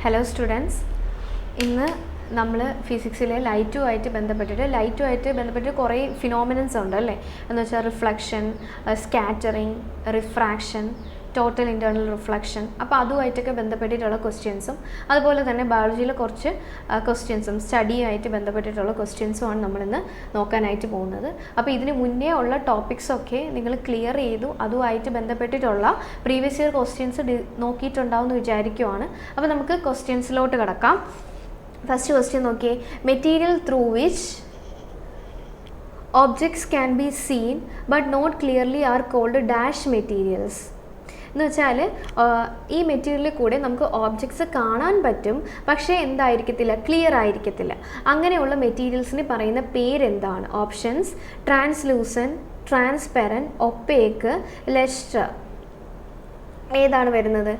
Hello students, ഇന്ന് നമ്മൾ ഫിസിക്സിലെ ലൈറ്റുമായിട്ട് ബന്ധപ്പെട്ടിട്ട് കുറേ ഫിനോമിനൻസ് ഉണ്ട് അല്ലേ. എന്ന് വെച്ചാൽ reflection, scattering, refraction, total internal reflection. അപ്പോൾ അതുമായിട്ടൊക്കെ ബന്ധപ്പെട്ടിട്ടുള്ള ക്വസ്റ്റ്യൻസും അതുപോലെ തന്നെ ബയോളജിയിലെ കുറച്ച് ക്വസ്റ്റ്യൻസും സ്റ്റഡിയുമായിട്ട് ബന്ധപ്പെട്ടിട്ടുള്ള ക്വസ്റ്റ്യൻസുമാണ് നമ്മളിന്ന് നോക്കാനായിട്ട് പോകുന്നത്. അപ്പോൾ ഇതിന് മുന്നേ ഉള്ള ടോപ്പിക്സൊക്കെ നിങ്ങൾ ക്ലിയർ ചെയ്തു, അതുമായിട്ട് ബന്ധപ്പെട്ടിട്ടുള്ള പ്രീവിയസ് ഇയർ ക്വസ്റ്റ്യൻസ് നോക്കിയിട്ടുണ്ടാവും എന്ന് വിചാരിക്കുവാണ്. അപ്പോൾ നമുക്ക് ക്വസ്റ്റ്യൻസിലോട്ട് കിടക്കാം. ഫസ്റ്റ് ക്വസ്റ്റ്യൻ നോക്കിയേ. Material through which objects can be seen but not clearly are called dash materials. എന്ന് വെച്ചാൽ ഈ മെറ്റീരിയലിൽ കൂടെ നമുക്ക് ഓബ്ജക്ട്സ് കാണാൻ പറ്റും, പക്ഷേ എന്തായിരിക്കത്തില്ല, ക്ലിയർ ആയിരിക്കത്തില്ല. അങ്ങനെയുള്ള മെറ്റീരിയൽസിന് പറയുന്ന പേരെന്താണ്? Options: translucent, transparent, opaque, Leicester. ഏതാണ് വരുന്നത്?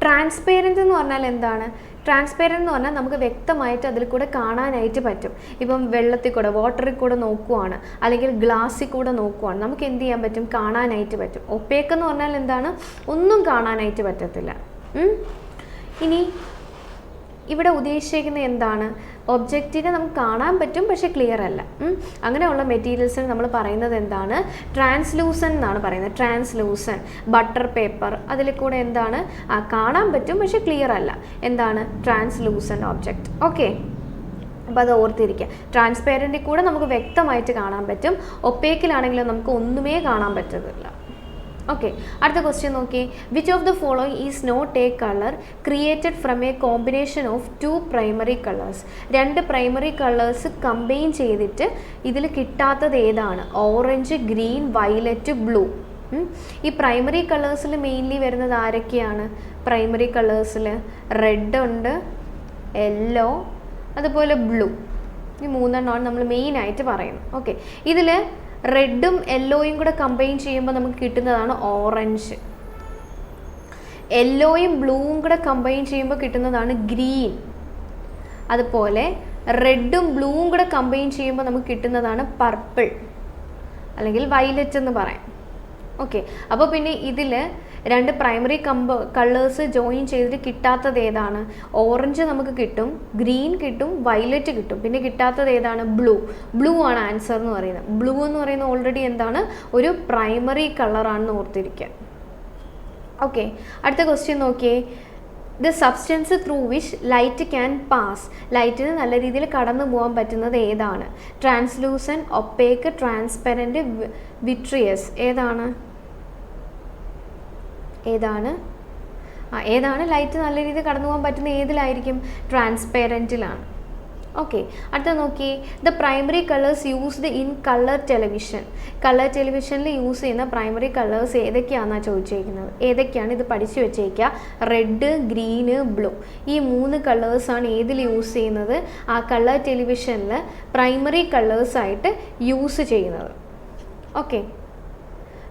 ട്രാൻസ്പെറൻറ്റ് എന്ന് പറഞ്ഞാൽ എന്താണ്? ട്രാൻസ്പെറൻറ്റ് എന്ന് പറഞ്ഞാൽ നമുക്ക് വ്യക്തമായിട്ട് അതിൽ കൂടെ കാണാനായിട്ട് പറ്റും. ഇപ്പം വെള്ളത്തിൽ കൂടെ, വാട്ടറിൽ കൂടെ നോക്കുവാണ്, അല്ലെങ്കിൽ ഗ്ലാസ്സിൽ കൂടെ നോക്കുവാണ്, നമുക്ക് എന്ത് ചെയ്യാൻ പറ്റും? കാണാനായിട്ട് പറ്റും. ഒപ്പേക്ക് എന്ന് പറഞ്ഞാൽ എന്താണ്? ഒന്നും കാണാനായിട്ട് പറ്റത്തില്ല. ഇനി ഇവിടെ ഉദ്ദേശിക്കുന്നത് എന്താണ്? ഒബ്ജക്റ്റിനെ നമുക്ക് കാണാൻ പറ്റും, പക്ഷേ ക്ലിയർ അല്ല. അങ്ങനെയുള്ള മെറ്റീരിയൽസിന് നമ്മൾ പറയുന്നത് എന്താണ്? ട്രാൻസ്ലൂസൻ എന്നാണ് പറയുന്നത്. ട്രാൻസ്ലൂസൻ, ബട്ടർ പേപ്പർ, അതിൽ കൂടെ എന്താണ്? കാണാൻ പറ്റും, പക്ഷേ ക്ലിയർ അല്ല. എന്താണ്? Translucent object. ഓക്കെ, അപ്പോൾ അത് ഓർത്തിരിക്കുക. ട്രാൻസ്പെറൻറ്റിൽ കൂടെ നമുക്ക് വ്യക്തമായിട്ട് കാണാൻ പറ്റും, ഒപ്പേക്കിലാണെങ്കിലും നമുക്ക് ഒന്നുമേ കാണാൻ പറ്റത്തില്ല. ഓക്കെ, അടുത്ത ക്വസ്റ്റ്യൻ നോക്കി. Which of the following is not a colour created from a combination of two primary colours? രണ്ട് പ്രൈമറി കളേഴ്സ് കമ്പൈൻ ചെയ്തിട്ട് ഇതിൽ കിട്ടാത്തത് ഏതാണ്? Orange, green, violet, blue. ഈ പ്രൈമറി കളേഴ്സിൽ മെയിൻലി വരുന്നത് ആരൊക്കെയാണ്? പ്രൈമറി കളേഴ്സിൽ റെഡ് ഉണ്ട്, യെല്ലോ, അതുപോലെ ബ്ലൂ. ഈ മൂന്നെണ്ണമാണ് നമ്മൾ മെയിനായിട്ട് പറയുന്നത്. ഓക്കെ, ഇതിൽ റെഡും യെല്ലോയും കൂടെ കമ്പൈൻ ചെയ്യുമ്പോൾ നമുക്ക് കിട്ടുന്നതാണ് ഓറഞ്ച്. യെല്ലോയും ബ്ലൂവും കൂടെ കമ്പൈൻ ചെയ്യുമ്പോൾ കിട്ടുന്നതാണ് ഗ്രീൻ. അതുപോലെ റെഡും ബ്ലൂവും കൂടെ കമ്പൈൻ ചെയ്യുമ്പോൾ നമുക്ക് കിട്ടുന്നതാണ് പർപ്പിൾ, അല്ലെങ്കിൽ വയലറ്റ് എന്ന് പറയാം. ഓക്കെ, അപ്പോൾ പിന്നെ ഇതിൽ രണ്ട് പ്രൈമറി കളേഴ്സ് ജോയിൻ ചെയ്തിട്ട് കിട്ടാത്തത് ഏതാണ്? ഓറഞ്ച് നമുക്ക് കിട്ടും, ഗ്രീൻ കിട്ടും, വയലറ്റ് കിട്ടും. പിന്നെ കിട്ടാത്തത് ഏതാണ്? ബ്ലൂ. ബ്ലൂ ആണ് ആൻസർ എന്ന് പറയുന്നത്. ബ്ലൂ എന്ന് പറയുന്നത് ഓൾറെഡി എന്താണ്? ഒരു പ്രൈമറി കളറാണെന്ന് ഓർത്തിരിക്കുക. ഓക്കെ, അടുത്ത ക്വസ്റ്റ്യൻ നോക്കിയേ. The substance through which light can pass. ലൈറ്റിന് നല്ല രീതിയിൽ കടന്നു പോകാൻ പറ്റുന്നത് ഏതാണ്? Translucent, opaque, transparent, vitreous. ഏതാണ് ലൈറ്റ് നല്ല രീതിയിൽ കടന്നു പോകാൻ പറ്റുന്ന ഏതിലായിരിക്കും? ട്രാൻസ്പെറൻറ്റിലാണ്. ഓക്കെ, അടുത്ത നോക്കി. The primary colours used in colour television. Colour ടെലിവിഷനിൽ യൂസ് ചെയ്യുന്ന പ്രൈമറി കളേഴ്സ് ഏതൊക്കെയാണെന്നാണ് ചോദിച്ചിരിക്കുന്നത്. ഏതൊക്കെയാണ്? ഇത് പഠിച്ചു വെച്ചേക്കുക. Red, green, blue. ഈ മൂന്ന് കളേഴ്സാണ് ഏതിൽ യൂസ് ചെയ്യുന്നത്? ആ കളർ ടെലിവിഷനിൽ പ്രൈമറി കളേഴ്സായിട്ട് യൂസ് ചെയ്യുന്നത്. ഓക്കെ,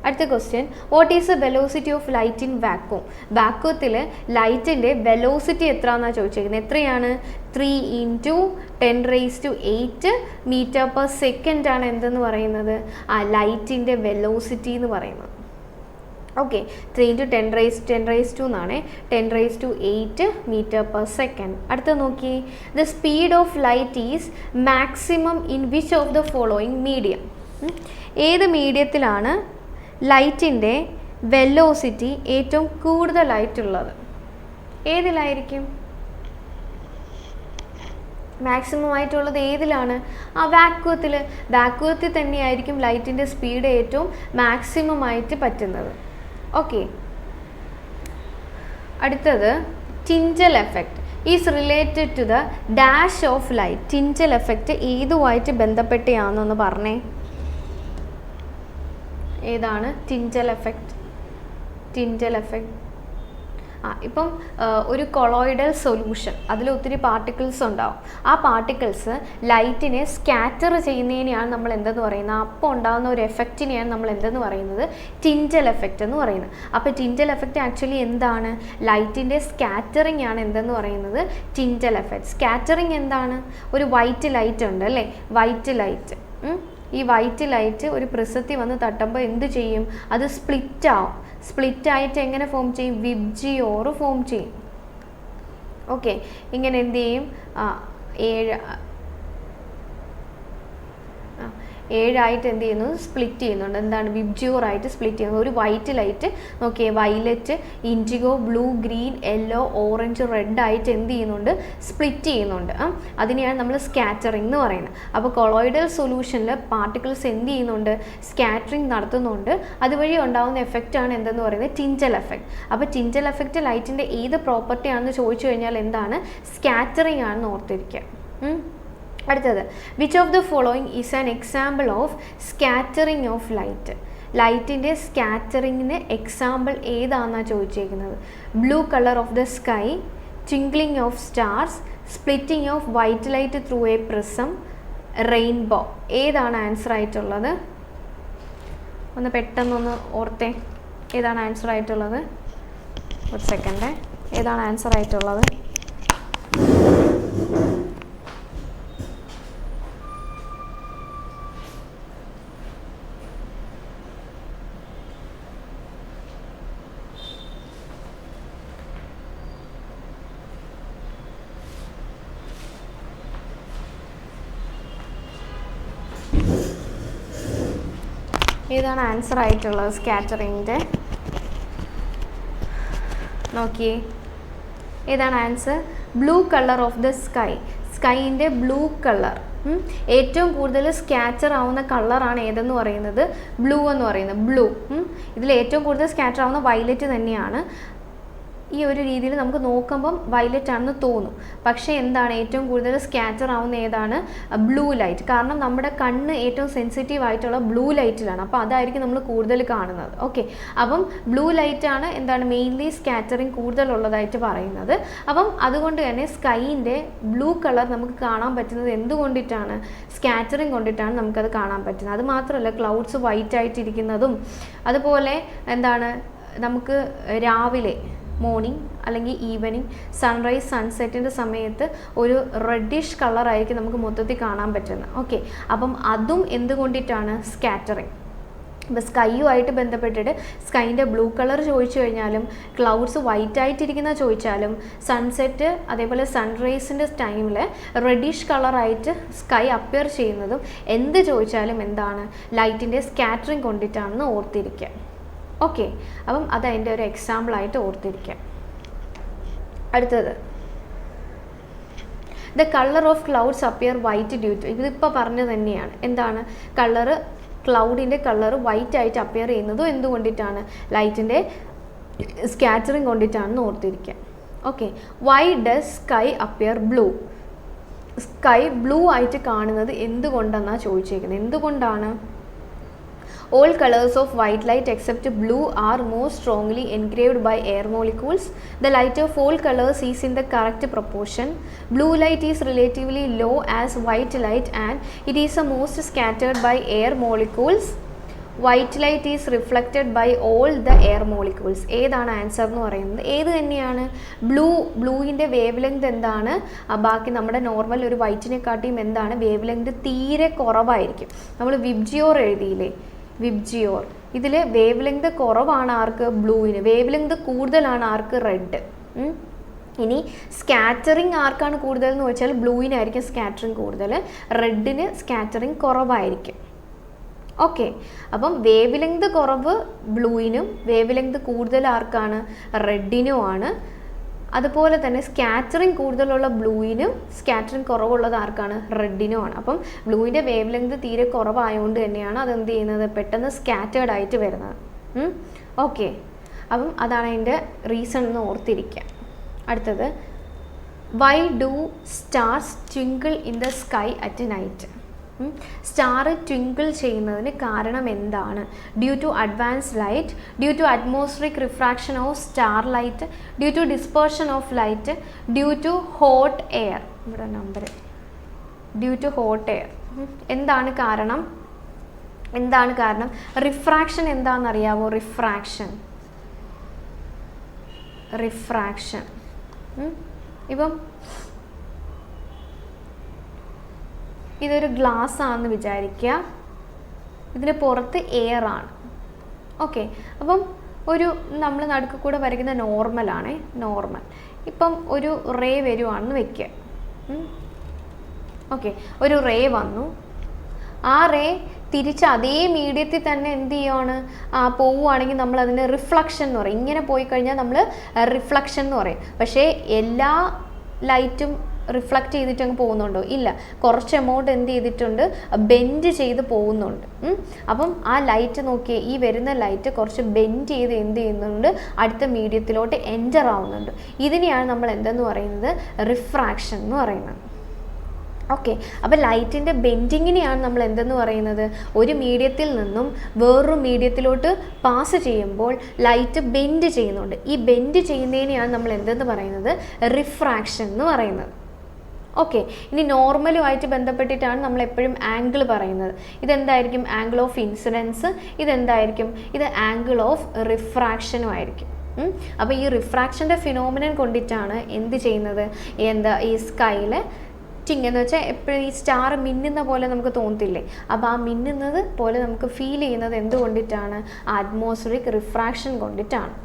അടുത്ത question. What is the velocity of light in vacuum? വാക്വത്തിൽ ലൈറ്റിൻ്റെ വെലോസിറ്റി എത്രയാണെന്നാണ് ചോദിച്ചിരിക്കുന്നത്. എത്രയാണ്? 3 × 10⁸ മീറ്റർ പെർ സെക്കൻഡ് ആണ് എന്തെന്ന് പറയുന്നത്? ആ ലൈറ്റിൻ്റെ വെലോസിറ്റി എന്ന് പറയുന്നത്. ഓക്കെ, 3 × 10⁻² എന്നാണ്, 10⁸ മീറ്റർ പെർ സെക്കൻഡ്. അടുത്ത നോക്കി. The speed of light is maximum in which of the following medium? ഏത് മീഡിയത്തിലാണ് ലൈറ്റിൻ്റെ വെലോസിറ്റി ഏറ്റവും കൂടുതലായിട്ടുള്ളത്? ഏതിലായിരിക്കും മാക്സിമം ആയിട്ടുള്ളത്? ഏതിലാണ്? ആ വാക്വത്തിൽ. വാക്വത്തിൽ തന്നെയായിരിക്കും ലൈറ്റിൻ്റെ സ്പീഡ് ഏറ്റവും മാക്സിമം ആയിട്ട് പറ്റുന്നത്. ഓക്കെ, അടുത്തത് Tyndall effect is related to the dash of light. Tyndall effect ഏതുമായിട്ട് ബന്ധപ്പെട്ടാണെന്നൊന്ന് പറഞ്ഞേ. ഏതാണ് ടിഞ്ചൽ എഫക്റ്റ്? ഇപ്പം ഒരു കൊളോയിഡൽ സൊല്യൂഷൻ, അതിൽ ഒത്തിരി പാർട്ടിക്കിൾസ് ഉണ്ടാവും. ആ പാർട്ടിക്കിൾസ് ലൈറ്റിനെ സ്കാറ്റർ ചെയ്യുന്നതിനെയാണ് നമ്മൾ എന്തെന്ന് പറയുന്നത്? അപ്പോൾ ഉണ്ടാകുന്ന ഒരു എഫക്റ്റിനെയാണ് നമ്മൾ എന്തെന്ന് പറയുന്നത്? ടിഞ്ചൽ എഫക്റ്റ് എന്ന് പറയുന്നത്. അപ്പോൾ ടിഞ്ചൽ എഫക്റ്റ് ആക്ച്വലി എന്താണ്? ലൈറ്റിൻ്റെ സ്കാറ്ററിങ് ആണ് എന്തെന്ന് പറയുന്നത്? ടിഞ്ചൽ എഫക്റ്റ്. സ്കാറ്ററിങ് എന്താണ്? ഒരു വൈറ്റ് ലൈറ്റ് ഉണ്ട് അല്ലേ, വൈറ്റ് ലൈറ്റ്. ഈ വൈറ്റ് ലൈറ്റ് ഒരു പ്രിസത്തിൽ വന്ന് തട്ടുമ്പോൾ എന്ത് ചെയ്യും? അത് സ്പ്ലിറ്റ് ആവും. സ്പ്ലിറ്റ് ആയിട്ട് എങ്ങനെ ഫോം ചെയ്യും? വിബ്ജിയോർ ഫോം ചെയ്യും. ഓക്കെ, ഇങ്ങനെ എന്ത് ചെയ്യും, 7 എന്ത് ചെയ്യുന്നു, സ്പ്ലിറ്റ് ചെയ്യുന്നുണ്ട്. എന്താണ്, വിബ്ജിയോറായിട്ട് സ്പ്ലിറ്റ് ചെയ്യുന്നത്. ഒരു വൈറ്റ് ലൈറ്റ് നോക്കിയേ, violet, IndiGo, blue, green, yellow, orange, red ആയിട്ട് എന്ത് ചെയ്യുന്നുണ്ട്, സ്പ്ലിറ്റ് ചെയ്യുന്നുണ്ട്. അതിനെയാണ് നമ്മൾ സ്കാറ്ററിംഗ് എന്ന് പറയുന്നത്. അപ്പോൾ കൊളോയിഡൽ സൊല്യൂഷനിൽ പാർട്ടിക്കിൾസ് എന്ത് ചെയ്യുന്നുണ്ട്, സ്കാറ്ററിംഗ് നടത്തുന്നുണ്ട്. അതുവഴി ഉണ്ടാകുന്ന എഫക്റ്റാണ് എന്തെന്ന് പറയുന്നത്, ടിഞ്ചൽ എഫക്റ്റ്. അപ്പോൾ ടിഞ്ചൽ എഫക്റ്റ് ലൈറ്റിൻ്റെ ഏത് പ്രോപ്പർട്ടി ആണെന്ന് ചോദിച്ചു കഴിഞ്ഞാൽ എന്താണ്, സ്കാറ്ററിംഗ് ആണെന്ന് ഓർത്തിരിക്കുക. അടുത്തത്, which of the following is an example of scattering of light? ലൈറ്റിൻ്റെ സ്കാറ്ററിങ്ങിന് എക്സാമ്പിൾ ഏതാണെന്നാണ് ചോദിച്ചേക്കുന്നത്. Blue colour of the sky, twinkling of stars, splitting of white light through a prism, rainbow. ഏതാണ് ആൻസർ ആയിട്ടുള്ളത്? ഒന്ന് പെട്ടെന്നൊന്ന് ഓർത്തേ, ഏതാണ് ആൻസർ ആയിട്ടുള്ളത്? ഒരു സെക്കൻഡ്, ഏതാണ് ആൻസർ ആയിട്ടുള്ളത്? ഏതാണ് ആൻസർ ആയിട്ടുള്ളത് സ്കാറ്ററിങ്ങിൻ്റെ? നോക്കിയേ, ഏതാണ് answer? Blue colour of the sky. സ്കൈൻ്റെ ബ്ലൂ കളർ, ഏറ്റവും കൂടുതൽ സ്കാറ്റർ ആവുന്ന കളറാണ് ഏതെന്ന് പറയുന്നത്, ബ്ലൂ എന്ന് പറയുന്നത്. ബ്ലൂ, ഇതിൽ ഏറ്റവും കൂടുതൽ സ്കാറ്റർ ആവുന്ന വയലറ്റ് തന്നെയാണ്. ഈ ഒരു രീതിയിൽ നമുക്ക് നോക്കുമ്പം വയലറ്റ് ആണെന്ന് തോന്നും. പക്ഷേ എന്താണ്, ഏറ്റവും കൂടുതൽ സ്കാറ്റർ ആവുന്ന ഏതാണ്, ബ്ലൂ ലൈറ്റ്. കാരണം നമ്മുടെ കണ്ണ് ഏറ്റവും സെൻസിറ്റീവ് ആയിട്ടുള്ള ബ്ലൂ ലൈറ്റിലാണ്. അപ്പോൾ അതായിരിക്കും നമ്മൾ കൂടുതൽ കാണുന്നത്. ഓക്കെ, അപ്പം ബ്ലൂ ലൈറ്റാണ് എന്താണ് മെയിൻലി സ്കാറ്ററിങ് കൂടുതലുള്ളതായിട്ട് പറയുന്നത്. അപ്പം അതുകൊണ്ട് തന്നെ സ്കൈൻ്റെ ബ്ലൂ കളർ നമുക്ക് കാണാൻ പറ്റുന്നത് എന്തുകൊണ്ടിട്ടാണ്, സ്കാറ്ററിങ് കൊണ്ടിട്ടാണ് നമുക്കത് കാണാൻ പറ്റുന്നത്. അത് മാത്രമല്ല, ക്ലൗഡ്സ് വൈറ്റ് ആയിട്ടിരിക്കുന്നതും, അതുപോലെ എന്താണ് നമുക്ക് രാവിലെ മോർണിംഗ് അല്ലെങ്കിൽ ഈവനിങ് സൺറൈസ് സൺസെറ്റിൻ്റെ സമയത്ത് ഒരു റെഡിഷ് കളറായിരിക്കും നമുക്ക് മൊത്തത്തിൽ കാണാൻ പറ്റുന്നത്. ഓക്കെ, അപ്പം അതും എന്തുകൊണ്ടിട്ടാണ്, സ്കാറ്ററിങ്. ഇപ്പോൾ സ്കൈയുമായിട്ട് ബന്ധപ്പെട്ടിട്ട് സ്കൈൻ്റെ ബ്ലൂ കളർ ചോദിച്ചു കഴിഞ്ഞാലും, ക്ലൗഡ്സ് വൈറ്റ് ആയിട്ടിരിക്കുന്ന ചോദിച്ചാലും, സൺസെറ്റ് അതേപോലെ സൺറൈസിൻ്റെ ടൈമിൽ റെഡിഷ് കളറായിട്ട് സ്കൈ അപ്പിയർ ചെയ്യുന്നതും എന്ത് ചോദിച്ചാലും എന്താണ്, ലൈറ്റിൻ്റെ സ്കാറ്ററിങ് കൊണ്ടിട്ടാണെന്ന് ഓർത്തിരിക്കുക. ഓക്കെ, അപ്പം അതതിൻ്റെ ഒരു എക്സാമ്പിളായിട്ട് ഓർത്തിരിക്കാം. അടുത്തത്, the colour of clouds appear white due to. ഇതിപ്പോൾ പറഞ്ഞു തന്നെയാണ്. എന്താണ് കളറ്, ക്ലൗഡിൻ്റെ കളർ വൈറ്റ് ആയിട്ട് അപ്പിയർ ചെയ്യുന്നതും എന്തുകൊണ്ടിട്ടാണ്, ലൈറ്റിൻ്റെ സ്കാറ്ററിങ് കൊണ്ടിട്ടാണെന്ന് ഓർത്തിരിക്കുക. Okay, why does sky appear blue? Sky blue ആയിട്ട് കാണുന്നത് എന്തുകൊണ്ടെന്നാണ് ചോദിച്ചേക്കുന്നത്. എന്തുകൊണ്ടാണ്? All colors of white light except blue are more strongly engraved by air molecules. The light of all colors is in the correct proportion. Blue light is relatively low as white light and it is the most scattered by air molecules. White light is reflected by all the air molecules. ഏതാണ് answer എന്ന് പറയുന്നത്? ഏത് തന്നെയാണ്? ബ്ലൂവിൻ്റെ wave length എന്താണ്? ബാക്കി നമ്മുടെ normal ഒരു വൈറ്റിനെക്കാട്ടിയും എന്താണ് വേവ് ലെങ്ത് തീരെ കുറവായിരിക്കും. നമ്മൾ വിബ്ജിയോർ എഴുതിയില്ലേ, വിബ്ജിയോർ, ഇതിൽ വേവ് ലെങ്ത് കുറവാണ് ആർക്ക്? ബ്ലൂവിന്. വേവ് ലെങ്ത് കൂടുതലാണ് ആർക്ക്? റെഡ്. ഇനി സ്കാറ്ററിങ് ആർക്കാണ് കൂടുതൽ എന്ന് വെച്ചാൽ ബ്ലൂവിനായിരിക്കും സ്കാറ്ററിങ് കൂടുതൽ, റെഡിന് സ്കാറ്ററിങ് കുറവായിരിക്കും. ഓക്കെ, അപ്പം വേവ് ലെങ്ത് കുറവ് ബ്ലൂവിനും വേവ് ലെങ്ത് കൂടുതൽ ആർക്കാണ്? റെഡിനുമാണ്. അതുപോലെ തന്നെ സ്കാറ്ററിങ് കൂടുതലുള്ള ബ്ലൂവിനും സ്കാറ്ററിങ് കുറവുള്ളത് ആർക്കാണ്? റെഡിനുമാണ്. അപ്പം ബ്ലൂവിൻ്റെ വേവ് ലെങ്ത് തീരെ കുറവായതുകൊണ്ട് തന്നെയാണ് അതെന്ത് ചെയ്യുന്നത്, പെട്ടെന്ന് സ്കാറ്റേർഡ് ആയിട്ട് വരുന്നത്. ഓക്കെ, അപ്പം അതാണ് അതിൻ്റെ റീസൺ എന്ന് ഓർത്തിരിക്കുക. അടുത്തത്, why do stars twinkle in the sky at night? Star twinkle ചെയ്യുന്നതിന് കാരണം എന്താണ്? Due to advance light, due to atmospheric refraction of star light, due to dispersion of light, due to hot air. ഇവിടെ number, due to hot air. എന്താണ് കാരണം? എന്താണ് കാരണം? Refraction എന്താണെന്നറിയാവോ? Refraction ഇപ്പം ഇതൊരു ഗ്ലാസ് ആണെന്ന് വിചാരിക്കുക, ഇതിന് പുറത്ത് എയർ ആണ്. ഓക്കെ, അപ്പം ഒരു നമ്മൾ നടുക്ക് കൂടെ വരയ്ക്കുന്ന നോർമലാണേ, നോർമൽ. ഇപ്പം ഒരു റേ വരുവാണെന്ന് വെക്കുക. ഓക്കെ, ഒരു റേ വന്നു. ആ റേ തിരിച്ച് അതേ മീഡിയത്തിൽ തന്നെ എന്ത് ചെയ്യുവാണ്, പോവുകയാണെങ്കിൽ നമ്മൾ അതിന് റിഫ്ലക്ഷൻ എന്ന് പറയും. ഇങ്ങനെ പോയി കഴിഞ്ഞാൽ നമ്മൾ റിഫ്ലക്ഷൻ എന്ന് പറയും. പക്ഷേ എല്ലാ ലൈറ്റും റിഫ്ലക്റ്റ് ചെയ്തിട്ട് അങ്ങ് പോകുന്നുണ്ടോ? ഇല്ല, കുറച്ച് എമൗണ്ട് എന്ത് ചെയ്തിട്ടുണ്ട്, ബെൻഡ് ചെയ്ത് പോകുന്നുണ്ട്. അപ്പം ആ ലൈറ്റ് നോക്കിയേ, ഈ വരുന്ന ലൈറ്റ് കുറച്ച് ബെൻഡ് ചെയ്ത് എന്ത് ചെയ്യുന്നുണ്ട്, അടുത്ത മീഡിയത്തിലോട്ട് എൻ്റർ ആവുന്നുണ്ട്. ഇതിനെയാണ് നമ്മൾ എന്തെന്ന് പറയുന്നത്, റിഫ്രാക്ഷൻ എന്ന് പറയുന്നത്. ഓക്കെ, അപ്പോൾ ലൈറ്റിൻ്റെ ബെൻഡിങ്ങിനെയാണ് നമ്മൾ എന്തെന്ന് പറയുന്നത്, ഒരു മീഡിയത്തിൽ നിന്നും വേറൊരു മീഡിയത്തിലോട്ട് പാസ് ചെയ്യുമ്പോൾ ലൈറ്റ് ബെൻഡ് ചെയ്യുന്നുണ്ട്. ഈ ബെൻഡ് ചെയ്യുന്നതിനെയാണ് നമ്മൾ എന്തെന്ന് പറയുന്നത്, റിഫ്രാക്ഷൻ എന്ന് പറയുന്നത്. ഓക്കെ, ഇനി നോർമലുമായിട്ട് ബന്ധപ്പെട്ടിട്ടാണ് നമ്മൾ എപ്പോഴും ആംഗിൾ പറയുന്നത്. ഇതെന്തായിരിക്കും, ആംഗിൾ ഓഫ് ഇൻസിഡൻസ്. ഇതെന്തായിരിക്കും, ഇത് ആംഗിൾ ഓഫ് റിഫ്രാക്ഷനും ആയിരിക്കും. അപ്പോൾ ഈ റിഫ്രാക്ഷൻ്റെ ഫിനോമിനൻ കൊണ്ടിട്ടാണ് എന്ത് ചെയ്യുന്നത്, ഈ സ്കൈയിൽ എന്ന് വെച്ചാൽ എപ്പോഴും ഈ സ്റ്റാർ മിന്നുന്ന പോലെ നമുക്ക് തോന്നത്തില്ലേ, അപ്പോൾ ആ മിന്നുന്നത് പോലെ നമുക്ക് ഫീൽ ചെയ്യുന്നത് എന്തുകൊണ്ടിട്ടാണ്, അറ്റ്മോസ്ഫിയറിക് റിഫ്രാക്ഷൻ കൊണ്ടിട്ടാണ്.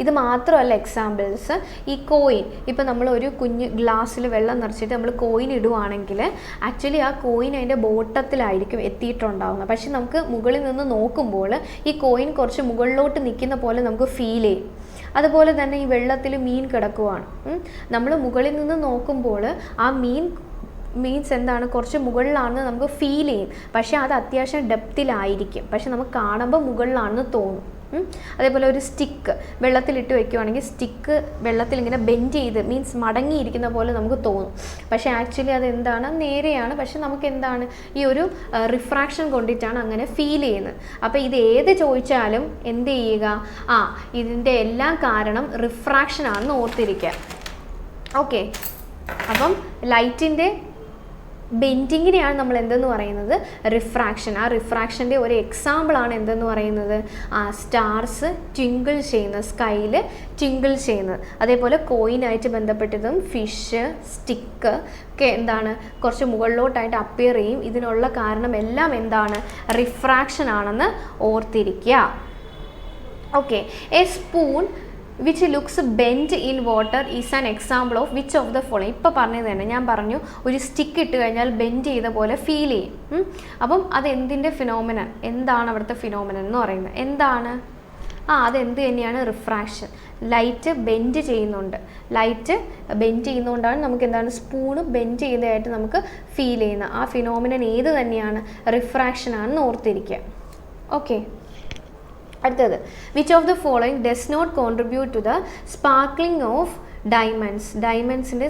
ഇത് മാത്രമല്ല എക്സാമ്പിൾസ്. ഈ കോയിൻ, ഇപ്പം നമ്മൾ ഒരു കുഞ്ഞ് ഗ്ലാസ്സിൽ വെള്ളം നിറച്ചിട്ട് നമ്മൾ കോയിൻ ഇടുവാണെങ്കിൽ ആക്ച്വലി ആ കോയിൻ അതിൻ്റെ ബോട്ടത്തിലായിരിക്കും എത്തിയിട്ടുണ്ടാവുന്നത്. പക്ഷെ നമുക്ക് മുകളിൽ നിന്ന് നോക്കുമ്പോൾ ഈ കോയിൻ കുറച്ച് മുകളിലോട്ട് നിൽക്കുന്ന പോലെ നമുക്ക് ഫീൽ ചെയ്യും. അതുപോലെ തന്നെ ഈ വെള്ളത്തിൽ മീൻ കിടക്കുവാണ്. നമ്മൾ മുകളിൽ നിന്ന് നോക്കുമ്പോൾ ആ മീൻസ് എന്താണ്, കുറച്ച് മുകളിലാണെന്ന് നമുക്ക് ഫീൽ ചെയ്യും. പക്ഷേ അത് അത്യാവശ്യം ഡെപ്തിലായിരിക്കും, പക്ഷെ നമുക്ക് കാണുമ്പോൾ മുകളിലാണെന്ന് തോന്നും. അതേപോലെ ഒരു സ്റ്റിക്ക് വെള്ളത്തിലിട്ട് വയ്ക്കുവാണെങ്കിൽ സ്റ്റിക്ക് വെള്ളത്തിൽ ഇങ്ങനെ ബെൻഡ് ചെയ്ത് മീൻസ് മടങ്ങിയിരിക്കുന്ന പോലെ നമുക്ക് തോന്നും. പക്ഷേ ആക്ച്വലി അത് എന്താണ്, നേരെയാണ്. പക്ഷെ നമുക്ക് എന്താണ്, ഈ ഒരു റിഫ്രാക്ഷൻ കൊണ്ടിട്ടാണ് അങ്ങനെ ഫീൽ ചെയ്യുന്നത്. അപ്പോൾ ഇത് ഏത് ചോദിച്ചാലും എന്ത് ചെയ്യുക, ഇതിൻ്റെ എല്ലാം കാരണം റിഫ്രാക്ഷൻ ആണെന്ന് ഓർത്തിരിക്കുക. ഓക്കെ, അപ്പം ലൈറ്റിൻ്റെ ബെൻഡിങ്ങിനെയാണ് നമ്മൾ എന്തെന്ന് പറയുന്നത്, റിഫ്രാക്ഷൻ. ആ റിഫ്രാക്ഷൻ്റെ ഒരു എക്സാമ്പിളാണ് എന്തെന്ന് പറയുന്നത്, സ്റ്റാർസ് ട്വിങ്കിൾ ചെയ്യുന്നത്, സ്കൈയിൽ ട്വിങ്കിൾ ചെയ്യുന്നത്. അതേപോലെ കോയിനായിട്ട് ബന്ധപ്പെട്ടതും ഫിഷ്, സ്റ്റിക്ക് ഒക്കെ എന്താണ്, കുറച്ച് മുകളിലോട്ടായിട്ട് അപ്പിയർ ചെയ്യും. ഇതിനുള്ള കാരണം എല്ലാം എന്താണ്, റിഫ്രാക്ഷൻ ആണെന്ന് ഓർത്തിരിക്കുക. Okay, A spoon which looks bend in water is an example of which of the following. ഇപ്പോൾ പറഞ്ഞത് തന്നെ ഞാൻ പറഞ്ഞു, ഒരു സ്റ്റിക്ക് ഇട്ട് കഴിഞ്ഞാൽ ബെൻഡ് ചെയ്ത പോലെ ഫീൽ ചെയ്യും. അപ്പം അത് എന്തിൻ്റെ ഫിനോമിനൻ, എന്താണ് അവിടുത്തെ ഫിനോമിനൻ എന്ന് പറയുന്നത്, എന്താണ്, അതെന്ത് തന്നെയാണ്, റിഫ്രാക്ഷൻ. ലൈറ്റ് ബെൻഡ് ചെയ്യുന്നുണ്ട്. ലൈറ്റ് ബെൻഡ് ചെയ്യുന്നതുകൊണ്ടാണ് നമുക്ക് എന്താണ്, സ്പൂണ് ബെൻഡ് ചെയ്തതായിട്ട് നമുക്ക് ഫീൽ ചെയ്യുന്നത്. ആ ഫിനോമിനൻ ഏത് തന്നെയാണ്, റിഫ്രാക്ഷൻ ആണെന്ന് ഓർത്തിരിക്കുക. ഓക്കെ, അടുത്തത്, which of the following does not contribute to the sparkling of diamonds. ഡയമണ്ട്സിൻ്റെ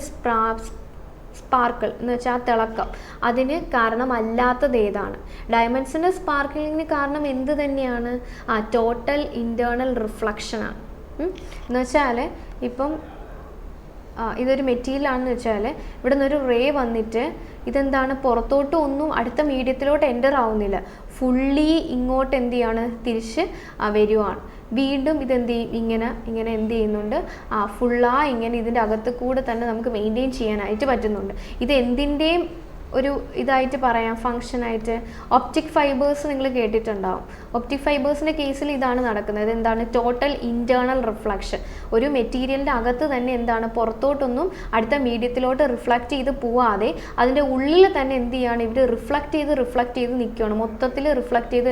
സ്പാർക്കിൾ എന്ന് വെച്ചാൽ ആ തിളക്കം, അതിന് കാരണമല്ലാത്തത് ഏതാണ്? ഡയമണ്ട്സിൻ്റെ സ്പാർക്കിളിങ്ങിന് കാരണം എന്ത് തന്നെയാണ്, ടോട്ടൽ ഇൻറ്റേർണൽ റിഫ്ലക്ഷനാണ്. എന്ന് വെച്ചാൽ ഇപ്പം ഇതൊരു മെറ്റീരിയലാണെന്ന് വെച്ചാൽ ഇവിടെ നിന്നൊരു റേ വന്നിട്ട് ഇതെന്താണ്, പുറത്തോട്ട് ഒന്നും അടുത്ത മീഡിയത്തിലോട്ട് എൻ്റർ ആവുന്നില്ല, ഫുള്ളി ഇങ്ങോട്ട് എന്ത് ചെയ്യാണ്, തിരിച്ച് വരുവാണ്. വീണ്ടും ഇതെന്ത് ചെയ്യും, ഇങ്ങനെ എന്ത് ചെയ്യുന്നുണ്ട്, ഇങ്ങനെ ഇതിൻ്റെ അകത്ത് കൂടെ തന്നെ നമുക്ക് മെയിൻറ്റെയിൻ ചെയ്യാനായിട്ട് പറ്റുന്നുണ്ട്. ഇത് എന്തിൻ്റെയും ഒരു ഇതായിട്ട് പറയാം, ഫങ്ഷനായിട്ട്. ഒപ്റ്റിക് ഫൈബേഴ്സ് നിങ്ങൾ കേട്ടിട്ടുണ്ടാവും. ഒപ്റ്റിക് ഫൈബേഴ്സിൻ്റെ കേസിൽ ഇതാണ് നടക്കുന്നത്. എന്താണ്, ടോട്ടൽ ഇൻറ്റേർണൽ റിഫ്ലക്ഷൻ. ഒരു മെറ്റീരിയലിൻ്റെ അകത്ത് തന്നെ എന്താണ്, പുറത്തോട്ടൊന്നും അടുത്ത മീഡിയത്തിലോട്ട് റിഫ്ലക്റ്റ് ചെയ്ത് പോവാതെ അതിൻ്റെ ഉള്ളിൽ തന്നെ എന്ത് ചെയ്യാണ്, ഇവർ റിഫ്ലക്റ്റ് ചെയ്ത് നിൽക്കുകയാണ്, മൊത്തത്തിൽ റിഫ്ലക്റ്റ്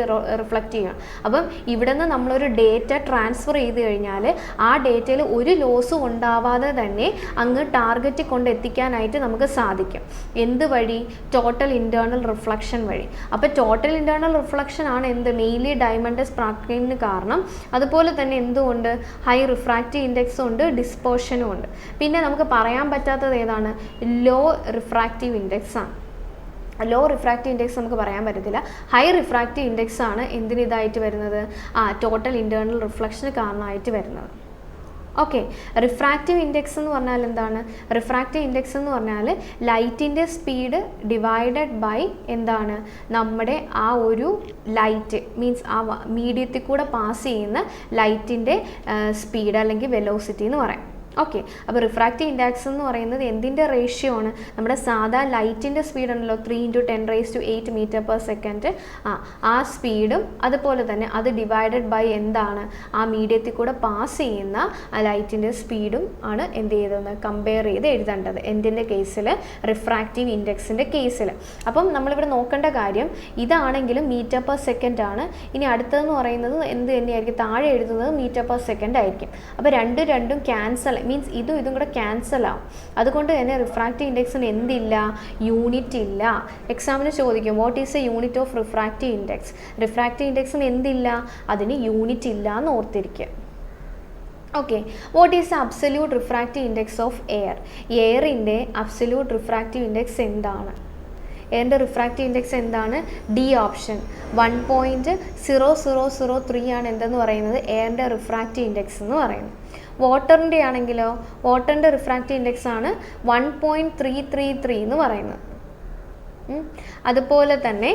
ചെയ്യുകയാണ്. അപ്പം ഇവിടെ നിന്ന് നമ്മളൊരു ഡേറ്റ ട്രാൻസ്ഫർ ചെയ്ത് കഴിഞ്ഞാൽ ആ ഡേറ്റയിൽ ഒരു ലോസും ഉണ്ടാവാതെ തന്നെ അങ്ങ് ടാർഗറ്റ് കൊണ്ട് എത്തിക്കാനായിട്ട് നമുക്ക് സാധിക്കും. എന്ത് വഴി, ടോട്ടൽ ഇൻറ്റേർണൽ റിഫ്ലക്ഷൻ വഴി. അപ്പോൾ ടോട്ടൽ ഇൻറ്റേർണൽ റിഫ്ലക്ഷൻ ആണ് എന്ത്, മെയിൻലി ഡയമണ്ട് സ്പാർക്ലിങ്ങിന് കാരണം. അതുപോലെ തന്നെ എന്തുകൊണ്ട്, ഹൈ റിഫ്രാക്റ്റീവ് ഇൻഡെക്സും ഉണ്ട്, ഡിസ്പേർഷനും ഉണ്ട്. പിന്നെ നമുക്ക് പറയാൻ പറ്റാത്തത് ഏതാണ്, ലോ റിഫ്രാക്റ്റീവ് ഇൻഡെക്സ് ആണ്. ലോ റിഫ്രാക്റ്റീവ് ഇൻഡെക്സ് നമുക്ക് പറയാൻ പറ്റത്തില്ല. ഹൈ റിഫ്രാക്റ്റീവ് ഇൻഡെക്സ് ആണ് എന്തിന് ഇതായിട്ട് വരുന്നത്, ടോട്ടൽ ഇൻറ്റേർണൽ റിഫ്ലക്ഷന് കാരണമായിട്ട് വരുന്നത്. ഓക്കെ, റിഫ്രാക്റ്റീവ് ഇൻഡെക്സ് എന്ന് പറഞ്ഞാൽ എന്താണ്, റിഫ്രാക്റ്റീവ് ഇൻഡെക്സ് എന്ന് പറഞ്ഞാൽ ലൈറ്റിൻ്റെ സ്പീഡ് ഡിവൈഡഡ് ബൈ എന്താണ്, നമ്മുടെ ആ ഒരു ലൈറ്റ് മീൻസ് ആ മീഡിയത്തിൽ കൂടെ പാസ് ചെയ്യുന്ന ലൈറ്റിൻ്റെ സ്പീഡ് അല്ലെങ്കിൽ വെലോസിറ്റി എന്ന് പറയാം. ഓക്കെ, അപ്പോൾ റിഫ്രാക്റ്റീവ് ഇൻഡെക്സ് എന്ന് പറയുന്നത് എന്തിൻ്റെ റേഷ്യോ ആണ്? നമ്മുടെ സാധാ ലൈറ്റിൻ്റെ സ്പീഡ് ഉണ്ടല്ലോ 3 × 10⁸ മീറ്റർ/സെക്കൻഡ്, ആ സ്പീഡും അതുപോലെ തന്നെ അത് ഡിവൈഡഡ് ബൈ എന്താണ് ആ മീഡിയത്തിൽ കൂടെ പാസ് ചെയ്യുന്ന ആ ലൈറ്റിൻ്റെ സ്പീഡും ആണ് എന്ത് ചെയ്തത് കമ്പയർ ചെയ്ത് എഴുതേണ്ടത് എന്തിൻ്റെ കേസിൽ? റിഫ്രാക്റ്റീവ് ഇൻഡെക്സിൻ്റെ കേസിൽ. അപ്പം നമ്മളിവിടെ നോക്കേണ്ട കാര്യം ഇതാണെങ്കിലും മീറ്റർ/സെക്കൻഡ് ആണ്. ഇനി അടുത്തതെന്ന് പറയുന്നത് എന്ത് തന്നെയായിരിക്കും? താഴെ എഴുതുന്നത് മീറ്റർ/സെക്കൻഡ് ആയിരിക്കും. അപ്പോൾ രണ്ടും ക്യാൻസൽ, മീൻസ് ഇതും കൂടെ ക്യാൻസൽ ആവും. അതുകൊണ്ട് തന്നെ റിഫ്രാക്റ്റീവ് ഇൻഡെക്സിന് എന്തില്ല? യൂണിറ്റ് ഇല്ല. എക്സാമിന് ചോദിക്കും what is a unit of refractive index? Refractive ഇൻഡെക്സിന് എന്തില്ല? അതിന് യൂണിറ്റ് ഇല്ല എന്ന് ഓർത്തിരിക്കുക. Okay, what is the absolute refractive index of air? എയറിൻ്റെ അബ്സല്യൂട്ട് റിഫ്രാക്റ്റീവ് ഇൻഡെക്സ് എന്താണ്? എയറിൻ്റെ റിഫ്രാക്റ്റീവ് ഇൻഡെക്സ് എന്താണ്? ഡി ഓപ്ഷൻ 1.0003 ആണ് എന്തെന്ന് പറയുന്നത് എയറിൻ്റെ റിഫ്രാക്റ്റീവ് ഇൻഡെക്സ് എന്ന് പറയുന്നത്. വാട്ടറിൻ്റെ ആണെങ്കിലോ വാട്ടറിൻ്റെ റിഫ്രാക്റ്റീവ് ഇൻഡെക്സ് ആണ് 1.333 എന്ന് പറയുന്നത്. അതുപോലെ തന്നെ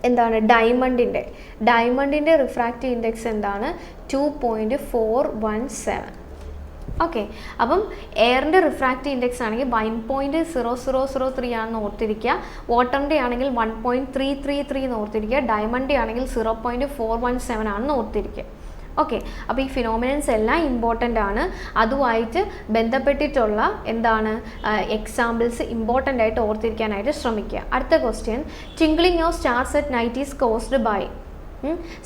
എന്താണ് ഡയമണ്ടിൻ്റെ റിഫ്രാക്റ്റീവ് ഇൻഡെക്സ് എന്താണ്? 2.417. ഓക്കെ, അപ്പം എയറിൻ്റെ റിഫ്രാക്റ്റീവ് ഇൻഡെക്സ് ആണെങ്കിൽ 1.0003 ആണെന്ന് ഓർത്തിരിക്കുക. വാട്ടറിൻ്റെ ആണെങ്കിൽ 1.333 എന്ന് ഓർത്തിരിക്കുക. ഡയമണ്ടിൻ്റെ ആണെങ്കിൽ 0.417 ആണെന്ന് ഓർത്തിരിക്കുക. ഓക്കെ, അപ്പോൾ ഈ ഫിനോമിനൻസ് എല്ലാം ഇമ്പോർട്ടൻ്റ് ആണ്. അതുമായിട്ട് ബന്ധപ്പെട്ടിട്ടുള്ള എന്താണ് എക്സാമ്പിൾസ് ഇമ്പോർട്ടൻ്റ് ആയിട്ട് ഓർത്തിരിക്കാനായിട്ട് ശ്രമിക്കുക. അടുത്ത question, twinkling of stars at night is caused by.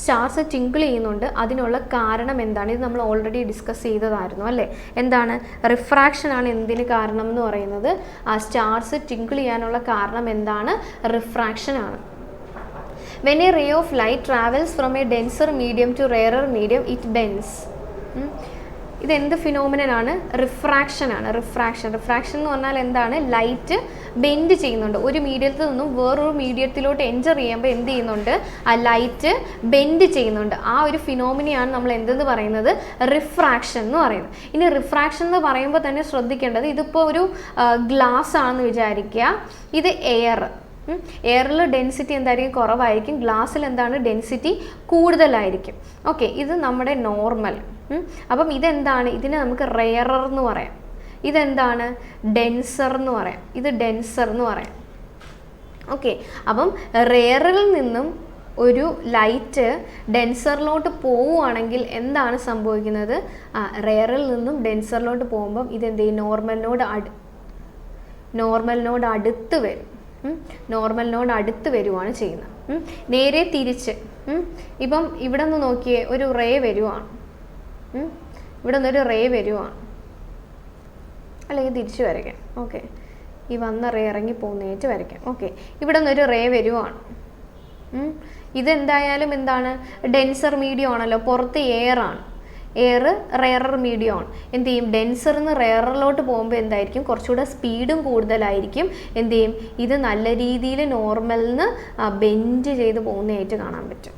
Stars twinkle ചെയ്യുന്നുണ്ട്, അതിനുള്ള കാരണം എന്താണ്? ഇത് നമ്മൾ ഓൾറെഡി ഡിസ്കസ് ചെയ്തതായിരുന്നു അല്ലേ? എന്താണ്? റിഫ്രാക്ഷൻ ആണ് എന്തിന് കാരണം എന്ന് പറയുന്നത്. ആ സ്റ്റാർസ് ടിങ്കിൾ ചെയ്യാനുള്ള കാരണം എന്താണ്? റിഫ്രാക്ഷൻ ആണ്. When a ray of light travels from a denser medium to rarer medium, it bends. ഇത് എന്ത് ഫിനോമിനൻ ആണ്? റിഫ്രാക്ഷൻ ആണ്. റിഫ്രാക്ഷൻ എന്ന് പറഞ്ഞാൽ എന്താണ്? ലൈറ്റ് ബെൻഡ് ചെയ്യുന്നുണ്ട്. ഒരു മീഡിയത്തിൽ നിന്നും വേറൊരു മീഡിയത്തിലോട്ട് എൻറ്റർ ചെയ്യുമ്പോൾ എന്ത് ചെയ്യുന്നുണ്ട്? ആ ലൈറ്റ് ബെൻഡ് ചെയ്യുന്നുണ്ട്. ആ ഒരു ഫിനോമിനയാണ് നമ്മൾ എന്തെന്ന് പറയുന്നത്? റിഫ്രാക്ഷൻ എന്ന് പറയുന്നത്. ഇനി റിഫ്രാക്ഷൻ എന്ന് പറയുമ്പോൾ തന്നെ ശ്രദ്ധിക്കേണ്ടത്, ഇതിപ്പോൾ ഒരു ഗ്ലാസ് ആണെന്ന് വിചാരിക്കുക. ഇത് എയറിൽ ഡെൻസിറ്റി എന്തായിരിക്കും? കുറവായിരിക്കും. ഗ്ലാസ്സിൽ എന്താണ്? ഡെൻസിറ്റി കൂടുതലായിരിക്കും. ഓക്കെ, ഇത് നമ്മുടെ നോർമൽ. അപ്പം ഇതെന്താണ്? ഇതിനെ നമുക്ക് റെയറർ എന്ന് പറയാം. ഇതെന്താണ്? ഡെൻസർ എന്ന് പറയാം. ഇത് ഡെൻസർ എന്ന് പറയാം. ഓക്കെ, അപ്പം റെയറിൽ നിന്നും ഒരു ലൈറ്റ് ഡെൻസറിലോട്ട് പോവുകയാണെങ്കിൽ എന്താണ് സംഭവിക്കുന്നത്? റെയറിൽ നിന്നും ഡെൻസറിലോട്ട് പോകുമ്പം ഇതെന്ത് ചെയ്യും? നോർമലിനോട് അടുത്ത് വരും. നോർമലിനോട് അടുത്ത് വരുവാണ് ചെയ്യുന്നത്. നേരെ തിരിച്ച് ഇപ്പം ഇവിടെ നിന്ന് നോക്കിയേ, ഒരു റേ വരുവാണ്. ഇവിടെ നിന്നൊരു റേ വരുവാണ്, അല്ലെങ്കിൽ തിരിച്ച് വരയ്ക്കാം. ഓക്കെ, ഈ വന്ന റേ ഇറങ്ങി പോകുന്നേറ്റ് വരയ്ക്കാം. ഓക്കെ, ഇവിടെ നിന്നൊരു റേ വരുവാണ്. ഇതെന്തായാലും എന്താണ്? ഡെൻസർ മീഡിയം ആണല്ലോ, പുറത്ത് എയറാണ്. എയർ റെയറർ മീഡിയം ആണ്. എന്ത് ചെയ്യും? ഡെൻസറിൽ നിന്ന് റെയറിലോട്ട് പോകുമ്പോൾ എന്തായിരിക്കും? കുറച്ചുകൂടെ സ്പീഡും കൂടുതലായിരിക്കും. എന്ത് ചെയ്യും? ഇത് നല്ല രീതിയിൽ നോർമലിൽ നിന്ന് ബെൻഡ് ചെയ്ത് പോകുന്നതായിട്ട് കാണാൻ പറ്റും.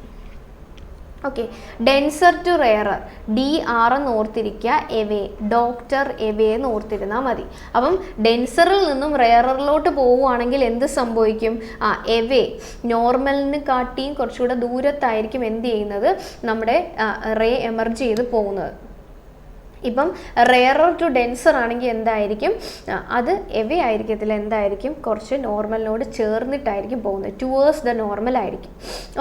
Okay, denser to rarer, DR എന്ന് ഓർത്തിരിക്കുക. എവേ, ഡോക്ടർ എവേ എന്ന് ഓർത്തിരുന്നാൽ മതി. അപ്പം ഡെൻസറിൽ നിന്നും റെയറിലോട്ട് പോവുകയാണെങ്കിൽ എന്ത് സംഭവിക്കും? എവേ, നോർമലിന് കാട്ടിയും കുറച്ചുകൂടെ ദൂരത്തായിരിക്കും എന്ത് ചെയ്യുന്നത്? നമ്മുടെ റേ എമർജ് ചെയ്ത് പോകുന്നത്. ഇപ്പം റെയറർ ടു ഡെൻസർ ആണെങ്കിൽ എന്തായിരിക്കും? അത് എവേ ആയിരിക്കത്തില്ല, എന്തായിരിക്കും? കുറച്ച് നോർമലിനോട് ചേർന്നിട്ടായിരിക്കും പോകുന്നത്, ടുവേഴ്സ് ദ നോർമൽ ആയിരിക്കും.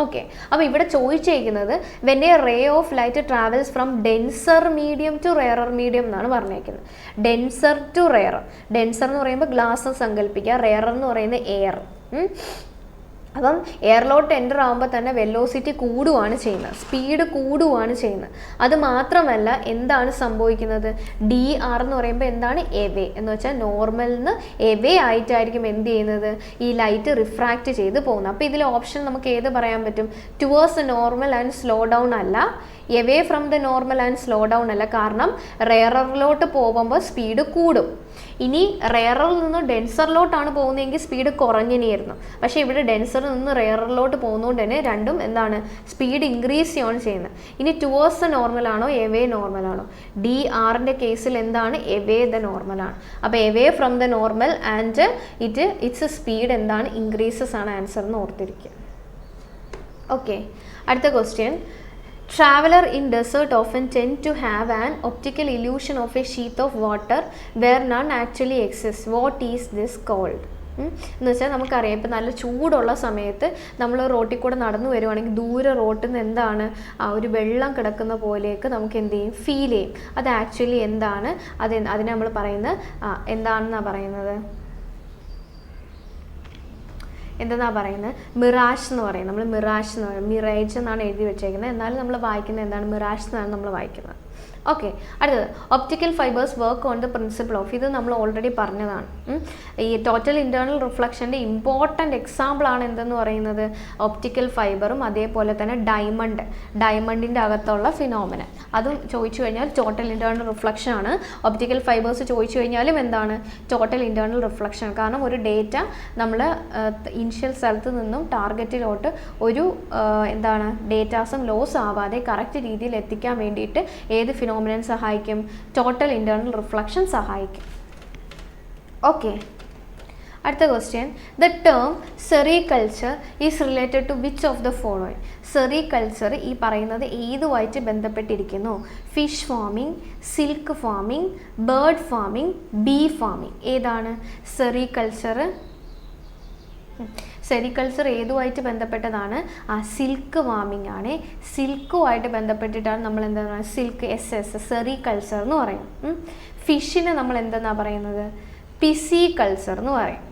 ഓക്കെ, അപ്പോൾ ഇവിടെ ചോദിച്ചേക്കുന്നത് when a ray of light travels from denser medium to rarer medium എന്നാണ് പറഞ്ഞേക്കുന്നത്. Denser to rarer. ഡെൻസർ എന്ന് പറയുമ്പോൾ ഗ്ലാസ് സങ്കല്പിക്കുക, റെയറർ എന്ന് പറയുന്നത് എയർ. അപ്പം എയറിലോട്ട് എൻ്റർ ആകുമ്പോൾ തന്നെ വെലോസിറ്റി കൂടുകയാണ് ചെയ്യുന്നത്, സ്പീഡ് കൂടുകയാണ് ചെയ്യുന്നത്. അത് മാത്രമല്ല എന്താണ് സംഭവിക്കുന്നത്? DR എന്ന് പറയുമ്പോൾ എന്താണ്? എവേ എന്ന് വെച്ചാൽ നോർമലിൽ നിന്ന് എവേ ആയിട്ടായിരിക്കും എന്ത് ചെയ്യുന്നത്? ഈ ലൈറ്റ് റിഫ്രാക്റ്റ് ചെയ്ത് പോകുന്നത്. അപ്പോൾ ഇതിൽ ഓപ്ഷൻ നമുക്ക് ഏത് പറയാൻ പറ്റും? Towards normal and slow down അല്ല, away from the normal and slow down അല്ല. കാരണം റെയറിലോട്ട് പോകുമ്പോൾ സ്പീഡ് കൂടും. ഇനി റെയറിൽ നിന്ന് ഡെൻസറിലോട്ടാണ് പോകുന്നതെങ്കിൽ സ്പീഡ് കുറഞ്ഞിനെയായിരുന്നു. പക്ഷേ ഇവിടെ ഡെൻസറിൽ നിന്ന് റെയറിലോട്ട് പോകുന്നതുകൊണ്ട് തന്നെ രണ്ടും എന്താണ്? സ്പീഡ് ഇൻക്രീസ് ചെയ്യുകയാണ് ചെയ്യുന്നത്. ഇനി ടുവേഴ്സ് ദ നോർമലാണോ എവേ നോർമലാണോ? DR-ൻ്റെ കേസിൽ എന്താണ്? എവേ ദ നോർമലാണ്. അപ്പോൾ away from the normal and it's speed എന്താണ്? ഇൻക്രീസസ് ആണ് ആൻസർ എന്ന് ഓർത്തിരിക്കുക. ഓക്കെ, അടുത്ത question. Traveler in desert often tend to have an optical illusion of a sheet of water where none actually exists. What is this called? എന്ന് വെച്ചാൽ നമുക്കറിയാം, ഇപ്പം നല്ല ചൂടുള്ള സമയത്ത് നമ്മൾ റോട്ടിൽ കൂടെ നടന്നു വരുവാണെങ്കിൽ ദൂരെ റോട്ടിൽ നിന്ന് എന്താണ് ഒരു വെള്ളം കിടക്കുന്ന പോലെയൊക്കെ നമുക്ക് എന്ത് ചെയ്യും, ഫീൽ ചെയ്യും. അത് ആക്ച്വലി എന്താണ്, അതിനെ നമ്മൾ പറയുന്നത് എന്താണെന്നാണ് പറയുന്നത്, എന്തെന്നാണ് പറയുന്നത്, മിറാഷ് എന്ന് പറയും. നമ്മൾ മിറാഷ് എന്ന് പറയും, മിറേജ് എന്നാണ് എഴുതി വെച്ചേക്കുന്നത്, എന്നാലും നമ്മൾ വായിക്കുന്നത് എന്താണ്, മിറാഷ് എന്നാണ് നമ്മൾ വായിക്കുന്നത്. ഓക്കെ, അടുത്തത് optical fibres work on the principle of, ഇത് നമ്മൾ ഓൾറെഡി പറഞ്ഞതാണ്. ഈ ടോട്ടൽ ഇൻറ്റേർണൽ റിഫ്ലക്ഷൻ്റെ ഇമ്പോർട്ടൻ്റ് എക്സാമ്പിളാണ് എന്തെന്ന് പറയുന്നത്, ഒപ്റ്റിക്കൽ ഫൈബറും അതേപോലെ തന്നെ ഡയമണ്ടിൻ്റെ അകത്തുള്ള ഫിനോമിന. അതും ചോദിച്ചു കഴിഞ്ഞാൽ ടോട്ടൽ ഇൻറ്റേർണൽ റിഫ്ലക്ഷൻ ആണ്. ഒപ്റ്റിക്കൽ ഫൈബേഴ്സ് ചോദിച്ചു കഴിഞ്ഞാലും എന്താണ്, ടോട്ടൽ ഇൻറ്റേർണൽ റിഫ്ലക്ഷൻ. കാരണം ഒരു ഡേറ്റ നമ്മൾ ഇനിഷ്യൽ സ്ഥലത്ത് നിന്നും ടാർഗറ്റിലോട്ട് ഒരു എന്താണ് ഡേറ്റാസും ലോസ് ആവാതെ കറക്റ്റ് രീതിയിൽ എത്തിക്കാൻ വേണ്ടിയിട്ട് ഏത് ഫിനോമിനൻ സഹായിക്കും, ടോട്ടൽ ഇൻറ്റേർണൽ റിഫ്ലക്ഷൻ സഹായിക്കും. ഓക്കെ, അടുത്ത question, the term sericulture is related to which of the following? Sericulture ഈ പറയുന്നത് ഏതുമായിട്ട് ബന്ധപ്പെട്ടിരിക്കുന്നു? Fish farming, silk farming, bird farming, bee farming. ഏതാണ് സെറികൾച്ചർ? സെറികൾച്ചർ ഏതുമായിട്ട് ബന്ധപ്പെട്ടതാണ്? സിൽക്ക് ഫാമിംഗ് ആണ്. സിൽക്കുമായിട്ട് ബന്ധപ്പെട്ടിട്ടാണ് നമ്മൾ എന്താ പറയുക, സിൽക്ക് സെറികൾച്ചർ എന്ന് പറയും. ഫിഷിനെ നമ്മൾ എന്തെന്നാ പറയുന്നത്, പിസികൾച്ചർ എന്ന് പറയും,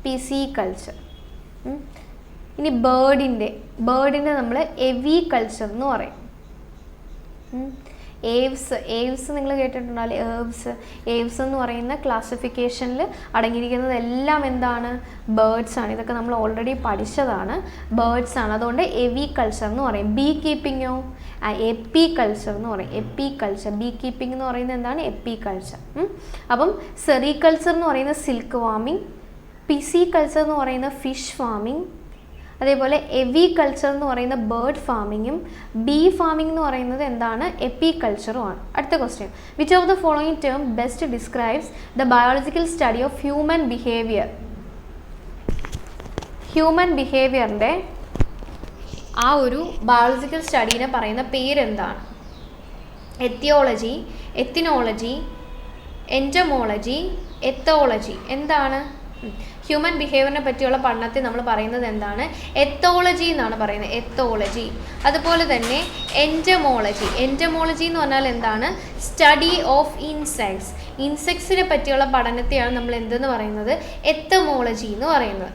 പിസികൾച്ചർ. ഇനി ബേർഡിനെ നമ്മൾ എവികൾച്ചർ എന്ന് പറയും. ഏവ്സ് നിങ്ങൾ കേട്ടിട്ടുണ്ടല്ലോ, ഏവ്സ് എന്ന് പറയുന്ന ക്ലാസിഫിക്കേഷനിൽ അടങ്ങിയിരിക്കുന്നത് എല്ലാം എന്താണ്, ബേർഡ്സ് ആണ്. ഇതൊക്കെ നമ്മൾ ഓൾറെഡി പഠിച്ചതാണ്, ബേർഡ്സ് ആണ്. അതുകൊണ്ട് എവികൾച്ചർ എന്ന് പറയും. ബീ കീപ്പിങ്ങോ, എപ്പികൾച്ചർ എന്ന് പറയും. എപ്പികൾച്ചർ, ബീ കീപ്പിംഗ് എന്ന് പറയുന്നത് എന്താണ്, എപ്പികൾച്ചർ. അപ്പം സെറികൾച്ചർ എന്ന് പറയുന്നത് സിൽക്ക് ഫാമിംഗ്, പിസികൾച്ചർ എന്ന് പറയുന്ന ഫിഷ് ഫാമിംഗ്, അതേപോലെ എവികൾച്ചർ എന്ന് പറയുന്ന ബേർഡ് ഫാമിങ്ങും ബീ ഫാമിംഗ് എന്ന് പറയുന്നത് എന്താണ്, എപ്പികൾച്ചറും ആണ്. അടുത്ത question, which of the following term best describes the biological study of human behaviour? Human ബിഹേവിയറിൻ്റെ ആ ഒരു ബയോളജിക്കൽ സ്റ്റഡീനെ പറയുന്ന പേരെന്താണ്? Aetiology, ethnology, entomology, ethology. എന്താണ്? ഹ്യൂമൻ ബിഹേവിയറിനെ പറ്റിയുള്ള പഠനത്തെ നമ്മൾ പറയുന്നത് എന്താണ്, എത്തോളജി എന്നാണ് പറയുന്നത്, എത്തോളജി. അതുപോലെ തന്നെ എൻറ്റമോളജി എന്ന് പറഞ്ഞാൽ എന്താണ്, സ്റ്റഡി ഓഫ് ഇൻസെക്ട്സ്. ഇൻസെക്ട്സിനെ പറ്റിയുള്ള പഠനത്തെയാണ് നമ്മൾ എന്തെന്ന് പറയുന്നത്, എത്തമോളജി എന്ന് പറയുന്നത്.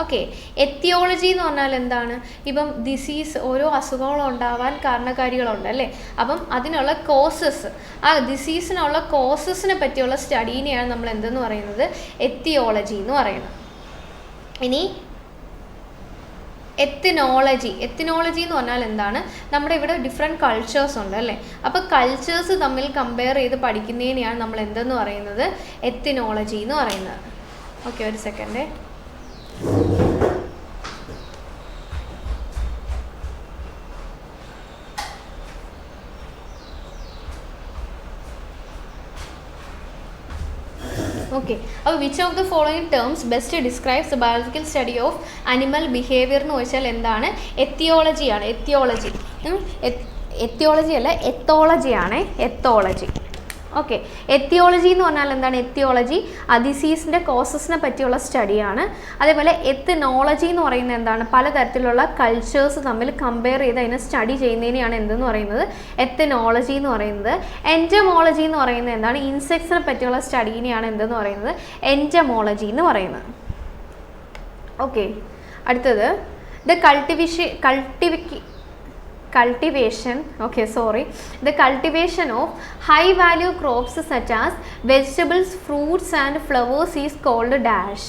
ഓക്കെ, എത്തിയോളജി എന്ന് പറഞ്ഞാൽ എന്താണ്, ഇപ്പം ഡിസീസ്, ഓരോ അസുഖങ്ങളും ഉണ്ടാവാൻ കാരണക്കാരികളുണ്ട് അല്ലേ, അപ്പം അതിനുള്ള കോസസ്, ആ ഡിസീസിനുള്ള കോസസിനെ പറ്റിയുള്ള സ്റ്റഡീനെയാണ് നമ്മൾ എന്തെന്ന് പറയുന്നത്, എത്തിയോളജി എന്ന് പറയുന്നത്. ഇനി എത്തിനോളജി എന്ന് പറഞ്ഞാൽ എന്താണ്, നമ്മുടെ ഇവിടെ ഡിഫറെൻറ്റ് കൾച്ചേഴ്സ് ഉണ്ട് അല്ലേ, അപ്പോൾ കൾച്ചേഴ്സ് തമ്മിൽ കമ്പയർ ചെയ്ത് പഠിക്കുന്നതിനെയാണ് നമ്മൾ എന്തെന്ന് പറയുന്നത്, എത്തിനോളജി എന്ന് പറയുന്നത്. ഓക്കെ, ഒരു സെക്കൻഡ്. ഓക്കെ, അപ്പോൾ which of the following terms best describes the biological study of animal behaviour എന്ന് ചോദിച്ചാൽ എന്താണ്, എത്തിയോളജിയാണ്. എത്തിയോളജി അല്ല, എത്തോളജിയാണ്, എത്തോളജി. ഓക്കെ, എത്തിയോളജി എന്ന് പറഞ്ഞാൽ എന്താണ്, എത്തിയോളജി ഡിസീസിൻ്റെ കോസസിനെ പറ്റിയുള്ള സ്റ്റഡിയാണ്. അതേപോലെ എത്തിനോളജി എന്ന് പറയുന്നത് എന്താണ്, പലതരത്തിലുള്ള കൾച്ചേഴ്സ് തമ്മിൽ കമ്പയർ ചെയ്ത് അതിനെ സ്റ്റഡി ചെയ്യുന്നതിനെയാണ് എന്തെന്ന് പറയുന്നത്, എത്തിനോളജി എന്ന് പറയുന്നത്. എൻറ്റമോളജി എന്ന് പറയുന്നത് എന്താണ്, ഇൻസെക്ട്സിനെ പറ്റിയുള്ള സ്റ്റഡീനെയാണ് എന്തെന്ന് പറയുന്നത്, എൻറ്റമോളജി എന്ന് പറയുന്നത്. ഓക്കെ, അടുത്തത് the cultivation of high value crops such as vegetables, fruits and flowers is called dash.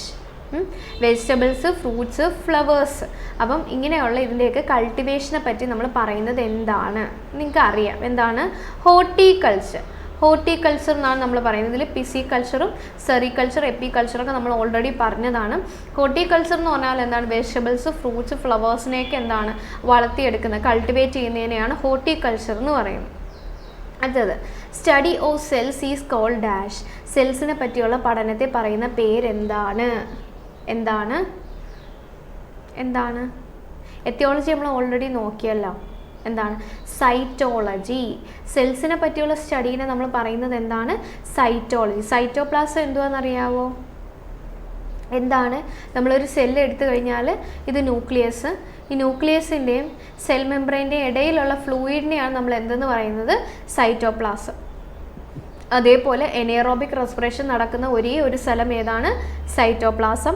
Vegetables, fruits, flowers. അപ്പം ഇങ്ങനെയുള്ള ഇതിൻ്റെയൊക്കെ കൾട്ടിവേഷനെ പറ്റി നമ്മൾ പറയുന്നത് എന്താണ്, നിങ്ങൾക്ക് അറിയാം എന്താണ്, ഹോർട്ടിക്കൾച്ചർ എന്നാണ് നമ്മൾ പറയുന്നത്. ഇതിൽ പിസികൾച്ചറും സെറികൾച്ചർ, എപ്പികൾച്ചറൊക്കെ നമ്മൾ ഓൾറെഡി പറഞ്ഞതാണ്. ഹോർട്ടിക്കൾച്ചർ എന്ന് പറഞ്ഞാൽ എന്താണ്, വെജിറ്റബിൾസ്, ഫ്രൂട്ട്സ്, ഫ്ലവേഴ്സിനെയൊക്കെ എന്താണ് വളർത്തിയെടുക്കുന്നത്, കൾട്ടിവേറ്റ് ചെയ്യുന്നതിനെയാണ് ഹോർട്ടിക്കൾച്ചർ എന്ന് പറയുന്നത്. അടുത്തത്, study of cells is called dash. സെൽസിനെ പറ്റിയുള്ള പഠനത്തെ പറയുന്ന പേരെന്താണ്? എന്താണ് എത്തിയോളജി നമ്മൾ ഓൾറെഡി നോക്കിയല്ലോ. എന്താണ്? സൈറ്റോളജി. സെൽസിനെ പറ്റിയുള്ള സ്റ്റഡീനെ നമ്മൾ പറയുന്നത് എന്താണ്? സൈറ്റോളജി. സൈറ്റോപ്ലാസം എന്തുവാണെന്നറിയാവോ? എന്താണ്? നമ്മളൊരു സെല്ല് എടുത്തു കഴിഞ്ഞാൽ ഇത് ന്യൂക്ലിയസ്, ഈ ന്യൂക്ലിയസിൻ്റെയും സെൽ മെംബ്രെയിൻ്റെയും ഇടയിലുള്ള ഫ്ലൂയിഡിനെയാണ് നമ്മൾ എന്തെന്ന് പറയുന്നത്? സൈറ്റോപ്ലാസം. അതേപോലെ എനേറോബിക് റെസ്പിറേഷൻ നടക്കുന്ന ഒരേ ഒരു സ്ഥലം ഏതാണ്? സൈറ്റോപ്ലാസം.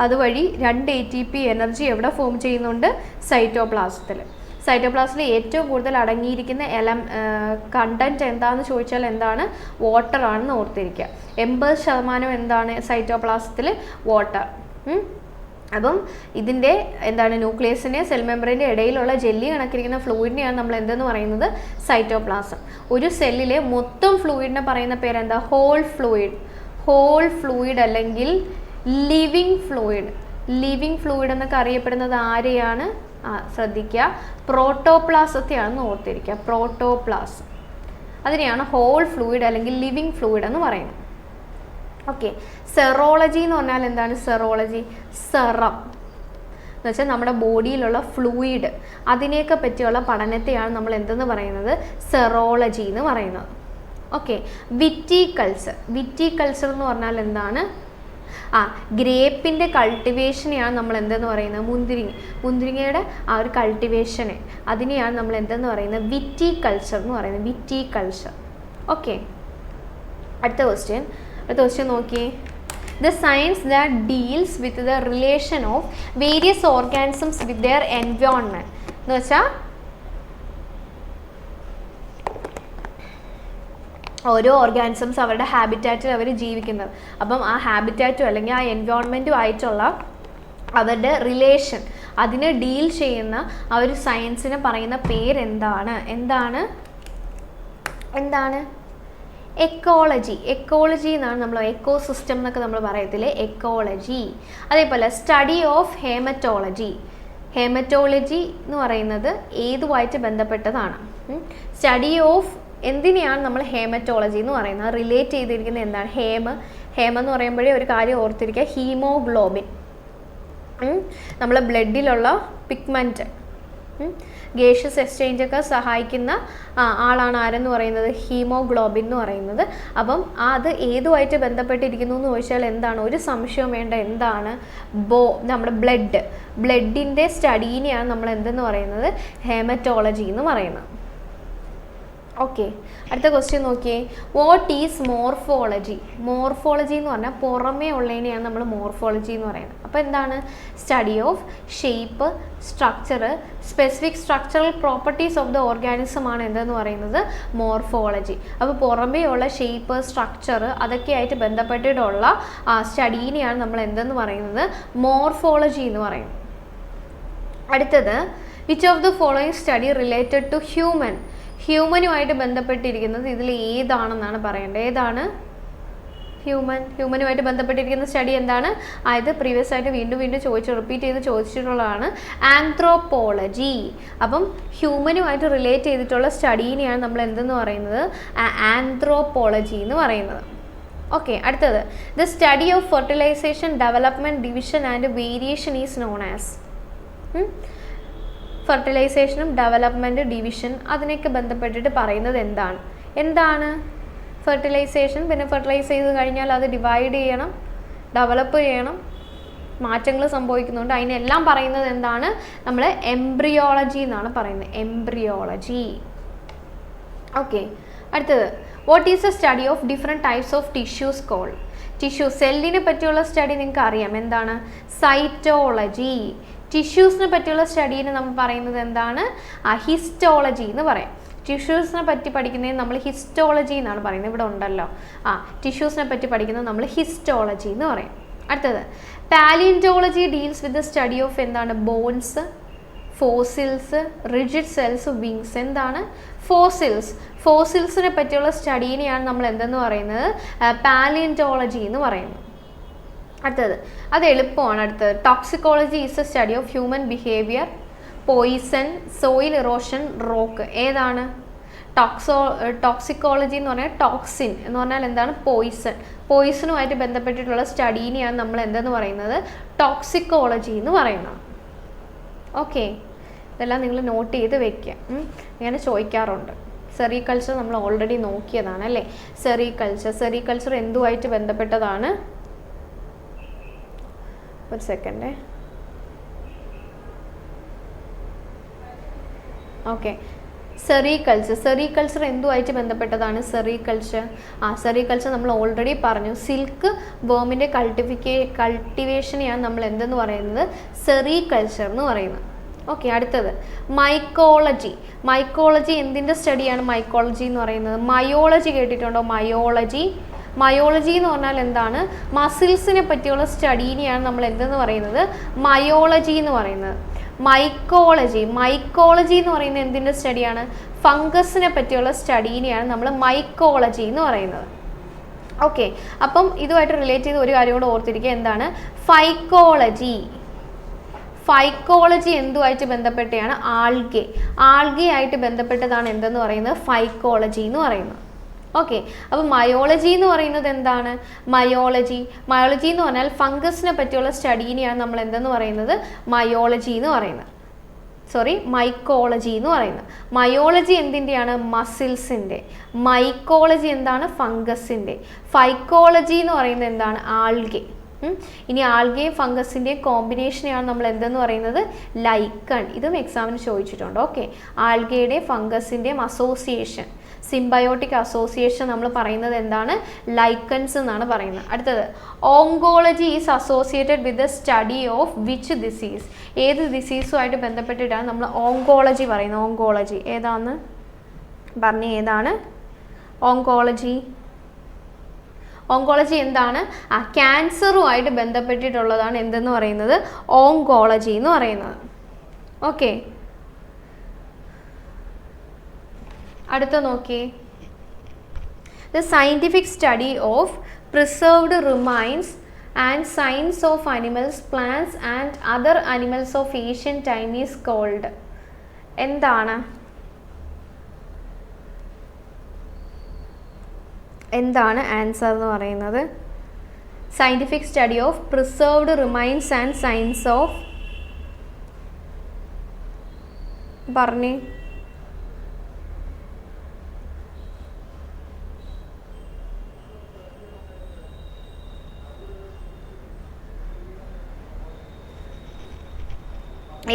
അതുവഴി 2 ATP എനർജി എവിടെ ഫോം ചെയ്യുന്നുണ്ട്? സൈറ്റോപ്ലാസത്തിൽ. സൈറ്റോപ്ലാസത്തിൽ ഏറ്റവും കൂടുതൽ അടങ്ങിയിരിക്കുന്ന കണ്ടൻറ്റ് എന്താണെന്ന് ചോദിച്ചാൽ എന്താണ്? വാട്ടർ ആണെന്ന് ഓർത്തിരിക്കുക. 80% എന്താണ് സൈറ്റോപ്ലാസത്തിൽ? വാട്ടർ. അപ്പം ഇതിൻ്റെ എന്താണ്? ന്യൂക്ലിയസിൻ്റെ സെൽ മെംബ്രെയിൻ്റെ ഇടയിലുള്ള ജെല്ലി കണക്കിരിക്കുന്ന ഫ്ലൂയിഡിനെയാണ് നമ്മൾ എന്തെന്ന് പറയുന്നത്? സൈറ്റോപ്ലാസം. ഒരു സെല്ലിലെ മൊത്തം ഫ്ലൂയിഡിനെ പറയുന്ന പേരെന്താ? Whole fluid. ഹോൾ ഫ്ലൂയിഡ് അല്ലെങ്കിൽ ലിവിങ് ഫ്ലൂയിഡ്. ലിവിങ് ഫ്ലൂയിഡ് എന്നൊക്കെ അറിയപ്പെടുന്നത് ആരെയാണ്? ശ്രദ്ധിക്കുക, പ്രോട്ടോപ്ലാസത്തെയാണെന്ന് ഓർത്തിരിക്കുക. പ്രോട്ടോപ്ലാസം. അതിനെയാണ് ഹോൾ ഫ്ലൂയിഡ് അല്ലെങ്കിൽ ലിവിങ് ഫ്ലൂയിഡ് എന്ന് പറയുന്നത്. ഓക്കെ. സെറോളജി എന്ന് പറഞ്ഞാൽ എന്താണ്? സെറോളജി സെറം എന്ന് വെച്ചാൽ നമ്മുടെ ബോഡിയിലുള്ള ഫ്ലൂയിഡ്, അതിനെയൊക്കെ പറ്റിയുള്ള പഠനത്തെയാണ് നമ്മൾ എന്തെന്ന് പറയുന്നത്? സെറോളജി എന്ന് പറയുന്നത്. ഓക്കെ. വിറ്റികൾച്ചർ. വിറ്റികൾച്ചർ എന്ന് പറഞ്ഞാൽ എന്താണ്? ഗ്രേപ്പിൻ്റെ കൾട്ടിവേഷനെയാണ് നമ്മൾ എന്തെന്ന് പറയുന്നത്? മുന്തിരിങ്ങയുടെ ആ ഒരു കൾട്ടിവേഷനെ, അതിനെയാണ് നമ്മൾ എന്തെന്ന് പറയുന്നത്? വിറ്റികൾച്ചർ എന്ന് പറയുന്നത്. വിറ്റികൾച്ചർ. ഓക്കെ. അടുത്ത ക്വസ്റ്റ്യൻ നോക്കിയേ. The science that deals with the relation of various organisms with their environment. എന്ന് വെച്ചാൽ ഓരോ ഓർഗാനിസംസ് അവരുടെ ഹാബിറ്റാറ്റിൽ അവർ ജീവിക്കുന്നത്. അപ്പം ആ ഹാബിറ്റാറ്റും അല്ലെങ്കിൽ ആ എൻവയോൺമെൻറ്റും ആയിട്ടുള്ള അവരുടെ റിലേഷൻ, അതിനെ ഡീൽ ചെയ്യുന്ന ആ ഒരു സയൻസിനെ പറയുന്ന പേരെന്താണ്? എന്താണ്? എക്കോളജി. എക്കോളജി എന്നാണ് നമ്മൾ എക്കോസിസ്റ്റം എന്നൊക്കെ നമ്മൾ പറയത്തില്ലേ? എക്കോളജി. അതേപോലെ സ്റ്റഡി ഓഫ് ഹേമറ്റോളജി. ഹേമറ്റോളജി എന്ന് പറയുന്നത് ഏതുമായിട്ട് ബന്ധപ്പെട്ടതാണ്? സ്റ്റഡി ഓഫ് എന്തിനെയാണ് നമ്മൾ ഹേമറ്റോളജി എന്ന് പറയുന്നത്? റിലേറ്റ് ചെയ്തിരിക്കുന്നത് എന്താണ്? ഹേമ എന്ന് പറയുമ്പോഴേ ഒരു കാര്യം ഓർത്തിരിക്കുക, ഹീമോഗ്ലോബിൻ. നമ്മളെ ബ്ലഡിലുള്ള പിഗ്മെൻറ്റ്, ഗേഷ്യസ് എക്സ്ചേഞ്ച് ഒക്കെ സഹായിക്കുന്ന ആളാണ് ആരെന്ന് പറയുന്നത്? ഹീമോഗ്ലോബിൻ എന്ന് പറയുന്നത്. അപ്പം അത് ഏതുമായിട്ട് ബന്ധപ്പെട്ടിരിക്കുന്നു എന്ന് ചോദിച്ചാൽ എന്താണ്? ഒരു സംശയവും വേണ്ട. എന്താണ്? നമ്മുടെ ബ്ലഡിൻ്റെ സ്റ്റഡീനെയാണ് നമ്മൾ എന്തെന്ന് പറയുന്നത്? ഹേമറ്റോളജി എന്ന് പറയുന്നത്. ഓക്കെ. അടുത്ത ക്വസ്റ്റ്യൻ നോക്കിയേ. What is morphology? മോർഫോളജി എന്ന് പറഞ്ഞാൽ പുറമേ ഉള്ളതിനെയാണ് നമ്മൾ മോർഫോളജി എന്ന് പറയുന്നത്. അപ്പോൾ എന്താണ്? Study of shape, structure, specific structural properties of the organism ആണ് എന്തെന്ന് പറയുന്നത്? മോർഫോളജി. അപ്പോൾ പുറമേ ഉള്ള ഷേപ്പ്, സ്ട്രക്ചർ അതൊക്കെയായിട്ട് ബന്ധപ്പെട്ടിട്ടുള്ള സ്റ്റഡീനെയാണ് നമ്മൾ എന്തെന്ന് പറയുന്നത്? മോർഫോളജി എന്ന് പറയുന്നത്. അടുത്തത്, which of the following study related to ഹ്യൂമനുമായിട്ട് ബന്ധപ്പെട്ടിരിക്കുന്നത് ഇതിൽ ഏതാണെന്നാണ് പറയേണ്ടത്? ഏതാണ്? ഹ്യൂമനുമായിട്ട് ബന്ധപ്പെട്ടിരിക്കുന്ന സ്റ്റഡി എന്താണ്? ഇത് പ്രീവിയസ് ആയിട്ട് വീണ്ടും റിപ്പീറ്റ് ചെയ്ത് ചോദിച്ചിട്ടുള്ളതാണ്. ആന്ത്രോപോളജി. അപ്പം ഹ്യൂമനുമായിട്ട് റിലേറ്റ് ചെയ്തിട്ടുള്ള സ്റ്റഡീനെയാണ് നമ്മൾ എന്തെന്ന് പറയുന്നത്? ആന്ത്രോപോളജി എന്ന് പറയുന്നത്. ഓക്കെ. അടുത്തത്, the study of fertilisation, development, division and variation is known as. ഫെർട്ടിലൈസേഷനും ഡെവലപ്മെൻറ്റ്, ഡിവിഷൻ അതിനെയൊക്കെ ബന്ധപ്പെട്ടിട്ട് പറയുന്നത് എന്താണ്? ഫെർട്ടിലൈസേഷൻ, പിന്നെ ഫെർട്ടിലൈസ് ചെയ്ത് കഴിഞ്ഞാൽ അത് ഡിവൈഡ് ചെയ്യണം, ഡെവലപ്പ് ചെയ്യണം, മാറ്റങ്ങൾ സംഭവിക്കുന്നുണ്ട്. അതിനെല്ലാം പറയുന്നത് എന്താണ്? നമ്മൾ എംബ്രിയോളജി എന്നാണ് പറയുന്നത്. എംബ്രിയോളജി. ഓക്കെ. അടുത്തത്, what is a study of different types of tissues called? സെല്ലിനെ പറ്റിയുള്ള സ്റ്റഡി നിങ്ങൾക്ക് അറിയാം. എന്താണ്? സൈറ്റോളജി. ടിഷ്യൂസിനെ പറ്റിയുള്ള സ്റ്റഡീനെ നമ്മൾ പറയുന്നത് എന്താണ്? ഹിസ്റ്റോളജി എന്ന് പറയും. ടിഷ്യൂസിനെ പറ്റി പഠിക്കുന്നതിന് നമ്മൾ ഹിസ്റ്റോളജി എന്നാണ് പറയുന്നത്. ഇവിടെ ഉണ്ടല്ലോ, ടിഷ്യൂസിനെ പറ്റി പഠിക്കുന്നത് നമ്മൾ ഹിസ്റ്റോളജി എന്ന് പറയും. അടുത്തത്, palaeontology deals with the study of എന്താണ്? Bones, fossils, rigid cells, wings. എന്താണ്? ഫോസിൽസിനെ പറ്റിയുള്ള സ്റ്റഡീനെയാണ് നമ്മൾ എന്തെന്ന് പറയുന്നത്? പാലിയന്റോളജി എന്ന് പറയുന്നത്. അടുത്തത്, അത് എളുപ്പമാണ്. അടുത്തത്, toxicology is a study of human behaviour, poison, soil erosion, rock. ഏതാണ്? ടോക്സിക്കോളജി എന്ന് പറഞ്ഞാൽ ടോക്സിൻ എന്ന് പറഞ്ഞാൽ എന്താണ്? പോയിസണുമായിട്ട് ബന്ധപ്പെട്ടിട്ടുള്ള സ്റ്റഡീനെയാണ് നമ്മൾ എന്തെന്ന് പറയുന്നത്? ടോക്സിക്കോളജി എന്ന് പറയുന്നത്. ഓക്കെ, ഇതെല്ലാം നിങ്ങൾ നോട്ട് ചെയ്ത് വെക്കുക. ഇങ്ങനെ ചോദിക്കാറുണ്ട്. സെറികൾച്ചർ നമ്മൾ ഓൾറെഡി നോക്കിയതാണ് അല്ലേ. സെറികൾച്ചർ എന്തുമായിട്ട് ബന്ധപ്പെട്ടതാണ്? ഒരു സെക്കൻഡ്. ഓക്കെ, സെറികൾച്ചർ എന്തുമായിട്ട് ബന്ധപ്പെട്ടതാണ്? സെറികൾച്ചർ നമ്മൾ ഓൾറെഡി പറഞ്ഞു. സിൽക്ക് വേമിൻ്റെ കൾട്ടിവേഷനെയാണ് നമ്മൾ എന്തെന്ന് പറയുന്നത്? സെറികൾച്ചർ എന്ന് പറയുന്നത്. ഓക്കെ, അടുത്തത് മൈക്കോളജി എന്തിൻ്റെ സ്റ്റഡിയാണ് മൈക്കോളജി എന്ന് പറയുന്നത്? മയോളജി കേട്ടിട്ടുണ്ടോ? മയോളജി എന്ന് പറഞ്ഞാൽ എന്താണ്? മസിൽസിനെ പറ്റിയുള്ള സ്റ്റഡീനെയാണ് നമ്മൾ എന്തെന്ന് പറയുന്നത്? മയോളജി എന്ന് പറയുന്നത്. മൈക്കോളജി എന്ന് പറയുന്നത് എന്തിൻ്റെ സ്റ്റഡിയാണ്? ഫംഗസിനെ പറ്റിയുള്ള സ്റ്റഡീനെയാണ് നമ്മൾ മൈക്കോളജി എന്ന് പറയുന്നത്. ഓക്കെ, അപ്പം ഇതുമായിട്ട് റിലേറ്റ് ചെയ്ത് ഒരു കാര്യം കൂടെ ഓർത്തിരിക്കുക. എന്താണ് ഫൈക്കോളജി എന്തുമായിട്ട് ബന്ധപ്പെട്ടാണ്? ആൽഗെ ആയിട്ട് ബന്ധപ്പെട്ടതാണ് എന്തെന്ന് പറയുന്നത്? ഫൈക്കോളജി എന്ന് പറയുന്നത്. ഓക്കെ, അപ്പോൾ മയോളജി എന്ന് പറയുന്നത് എന്താണ്? മയോളജി എന്ന് പറഞ്ഞാൽ ഫംഗസിനെ പറ്റിയുള്ള സ്റ്റഡീനെയാണ് നമ്മൾ എന്തെന്ന് പറയുന്നത്? മയോളജി എന്ന് പറയുന്നത്. മൈക്കോളജി എന്ന് പറയുന്നത്. മയോളജി എന്തിൻ്റെയാണ്? മസിൽസിൻ്റെ. മൈക്കോളജി എന്താണ്? ഫംഗസിൻ്റെ. ഫൈക്കോളജി എന്ന് പറയുന്നത് എന്താണ്? ആൽഗെ. ഇനി ആൽഗയും ഫംഗസിൻ്റെയും കോമ്പിനേഷനെയാണ് നമ്മൾ എന്തെന്ന് പറയുന്നത്? ലൈക്കൺ. ഇതും എക്സാമിന് ചോദിച്ചിട്ടുണ്ട്. ഓക്കെ, ആൽഗയുടെയും ഫംഗസിൻ്റെയും അസോസിയേഷൻ, സിംബയോട്ടിക് അസോസിയേഷൻ നമ്മൾ പറയുന്നത് എന്താണ്? ലൈക്കൺസ് എന്നാണ് പറയുന്നത്. അടുത്തത് oncology is associated with the study of which disease? ഏത് ഡിസീസുമായിട്ട് ബന്ധപ്പെട്ടിട്ടാണ് നമ്മൾ ഓങ്കോളജി പറയുന്നത്? ഓങ്കോളജി ഏതാന്ന് പറഞ്ഞ് ഏതാണ് ഓങ്കോളജി എന്താണ്? ക്യാൻസറുമായിട്ട് ബന്ധപ്പെട്ടിട്ടുള്ളതാണ് എന്തെന്ന് പറയുന്നത്? ഓങ്കോളജി എന്ന് പറയുന്നത്. ഓക്കെ, അടുത്ത നോക്കി. The scientific study of preserved remains and science of animals, plants and other animals of Asian time is called. എന്താണ് ആൻസർ എന്ന് പറയുന്നത്? Scientific study of preserved remains and science of പറഞ്ഞേ.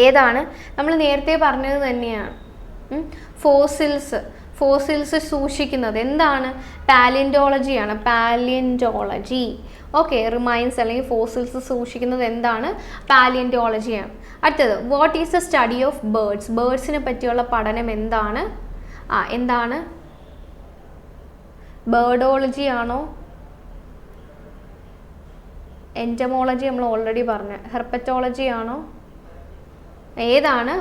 ഏതാണ്? നമ്മൾ നേരത്തെ പറഞ്ഞത് തന്നെയാണ്. ഫോസിൽസ് സൂക്ഷിക്കുന്നത് എന്താണ്? പാലിയന്റോളജിയാണ്. ഓക്കെ, റിമൈൻസ് അല്ലെങ്കിൽ ഫോസിൽസ് സൂക്ഷിക്കുന്നത് എന്താണ്? പാലിയന്റോളജിയാണ്. അടുത്തത് what is the study of ബേർഡ്സിനെ പറ്റിയുള്ള പഠനം എന്താണ്? എന്താണ്? ബേർഡോളജി ആണോ? എൻറ്റമോളജി നമ്മൾ ഓൾറെഡി പറഞ്ഞ. ഹെർപ്പറ്റോളജി ആണോ? ഏതാണ്?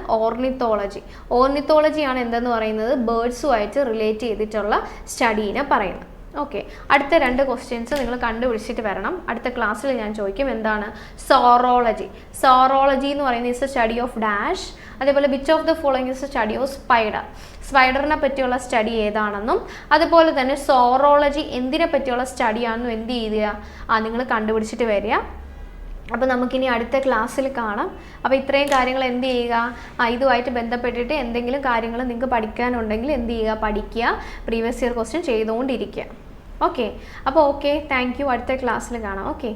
ഓർണിത്തോളജിയാണ് എന്തെന്ന് പറയുന്നത്? ബേർഡ്സുമായിട്ട് റിലേറ്റ് ചെയ്തിട്ടുള്ള സ്റ്റഡീനെ പറയുന്നത്. ഓക്കെ, അടുത്ത 2 ക്വസ്റ്റ്യൻസ് നിങ്ങൾ കണ്ടുപിടിച്ചിട്ട് വരണം. അടുത്ത ക്ലാസ്സിൽ ഞാൻ ചോദിക്കും എന്താണ്? സോറോളജി എന്ന് പറയുന്നത് is a study of dash. അതേപോലെ which of the following is a study of സ്പൈഡറിനെ പറ്റിയുള്ള സ്റ്റഡി ഏതാണെന്നും അതുപോലെ തന്നെ സോറോളജി എന്തിനെ പറ്റിയുള്ള സ്റ്റഡിയാണെന്നും എന്ത് ചെയ്യുക? നിങ്ങൾ കണ്ടുപിടിച്ചിട്ട് വരിക. അപ്പോൾ നമുക്കിനി അടുത്ത ക്ലാസ്സിൽ കാണാം. അപ്പോൾ ഇത്രയും കാര്യങ്ങൾ എന്ത് ചെയ്യുക? ഇതുമായിട്ട് ബന്ധപ്പെട്ടിട്ട് എന്തെങ്കിലും കാര്യങ്ങൾ നിങ്ങൾക്ക് പഠിക്കാനുണ്ടെങ്കിൽ എന്ത് ചെയ്യുക? പഠിക്കുക. പ്രീവിയസ് ഇയർ ക്വസ്റ്റ്യൻ ചെയ്തുകൊണ്ടിരിക്കുക. ഓക്കെ, അപ്പോൾ താങ്ക് യു. അടുത്ത ക്ലാസ്സിൽ കാണാം. ഓക്കെ.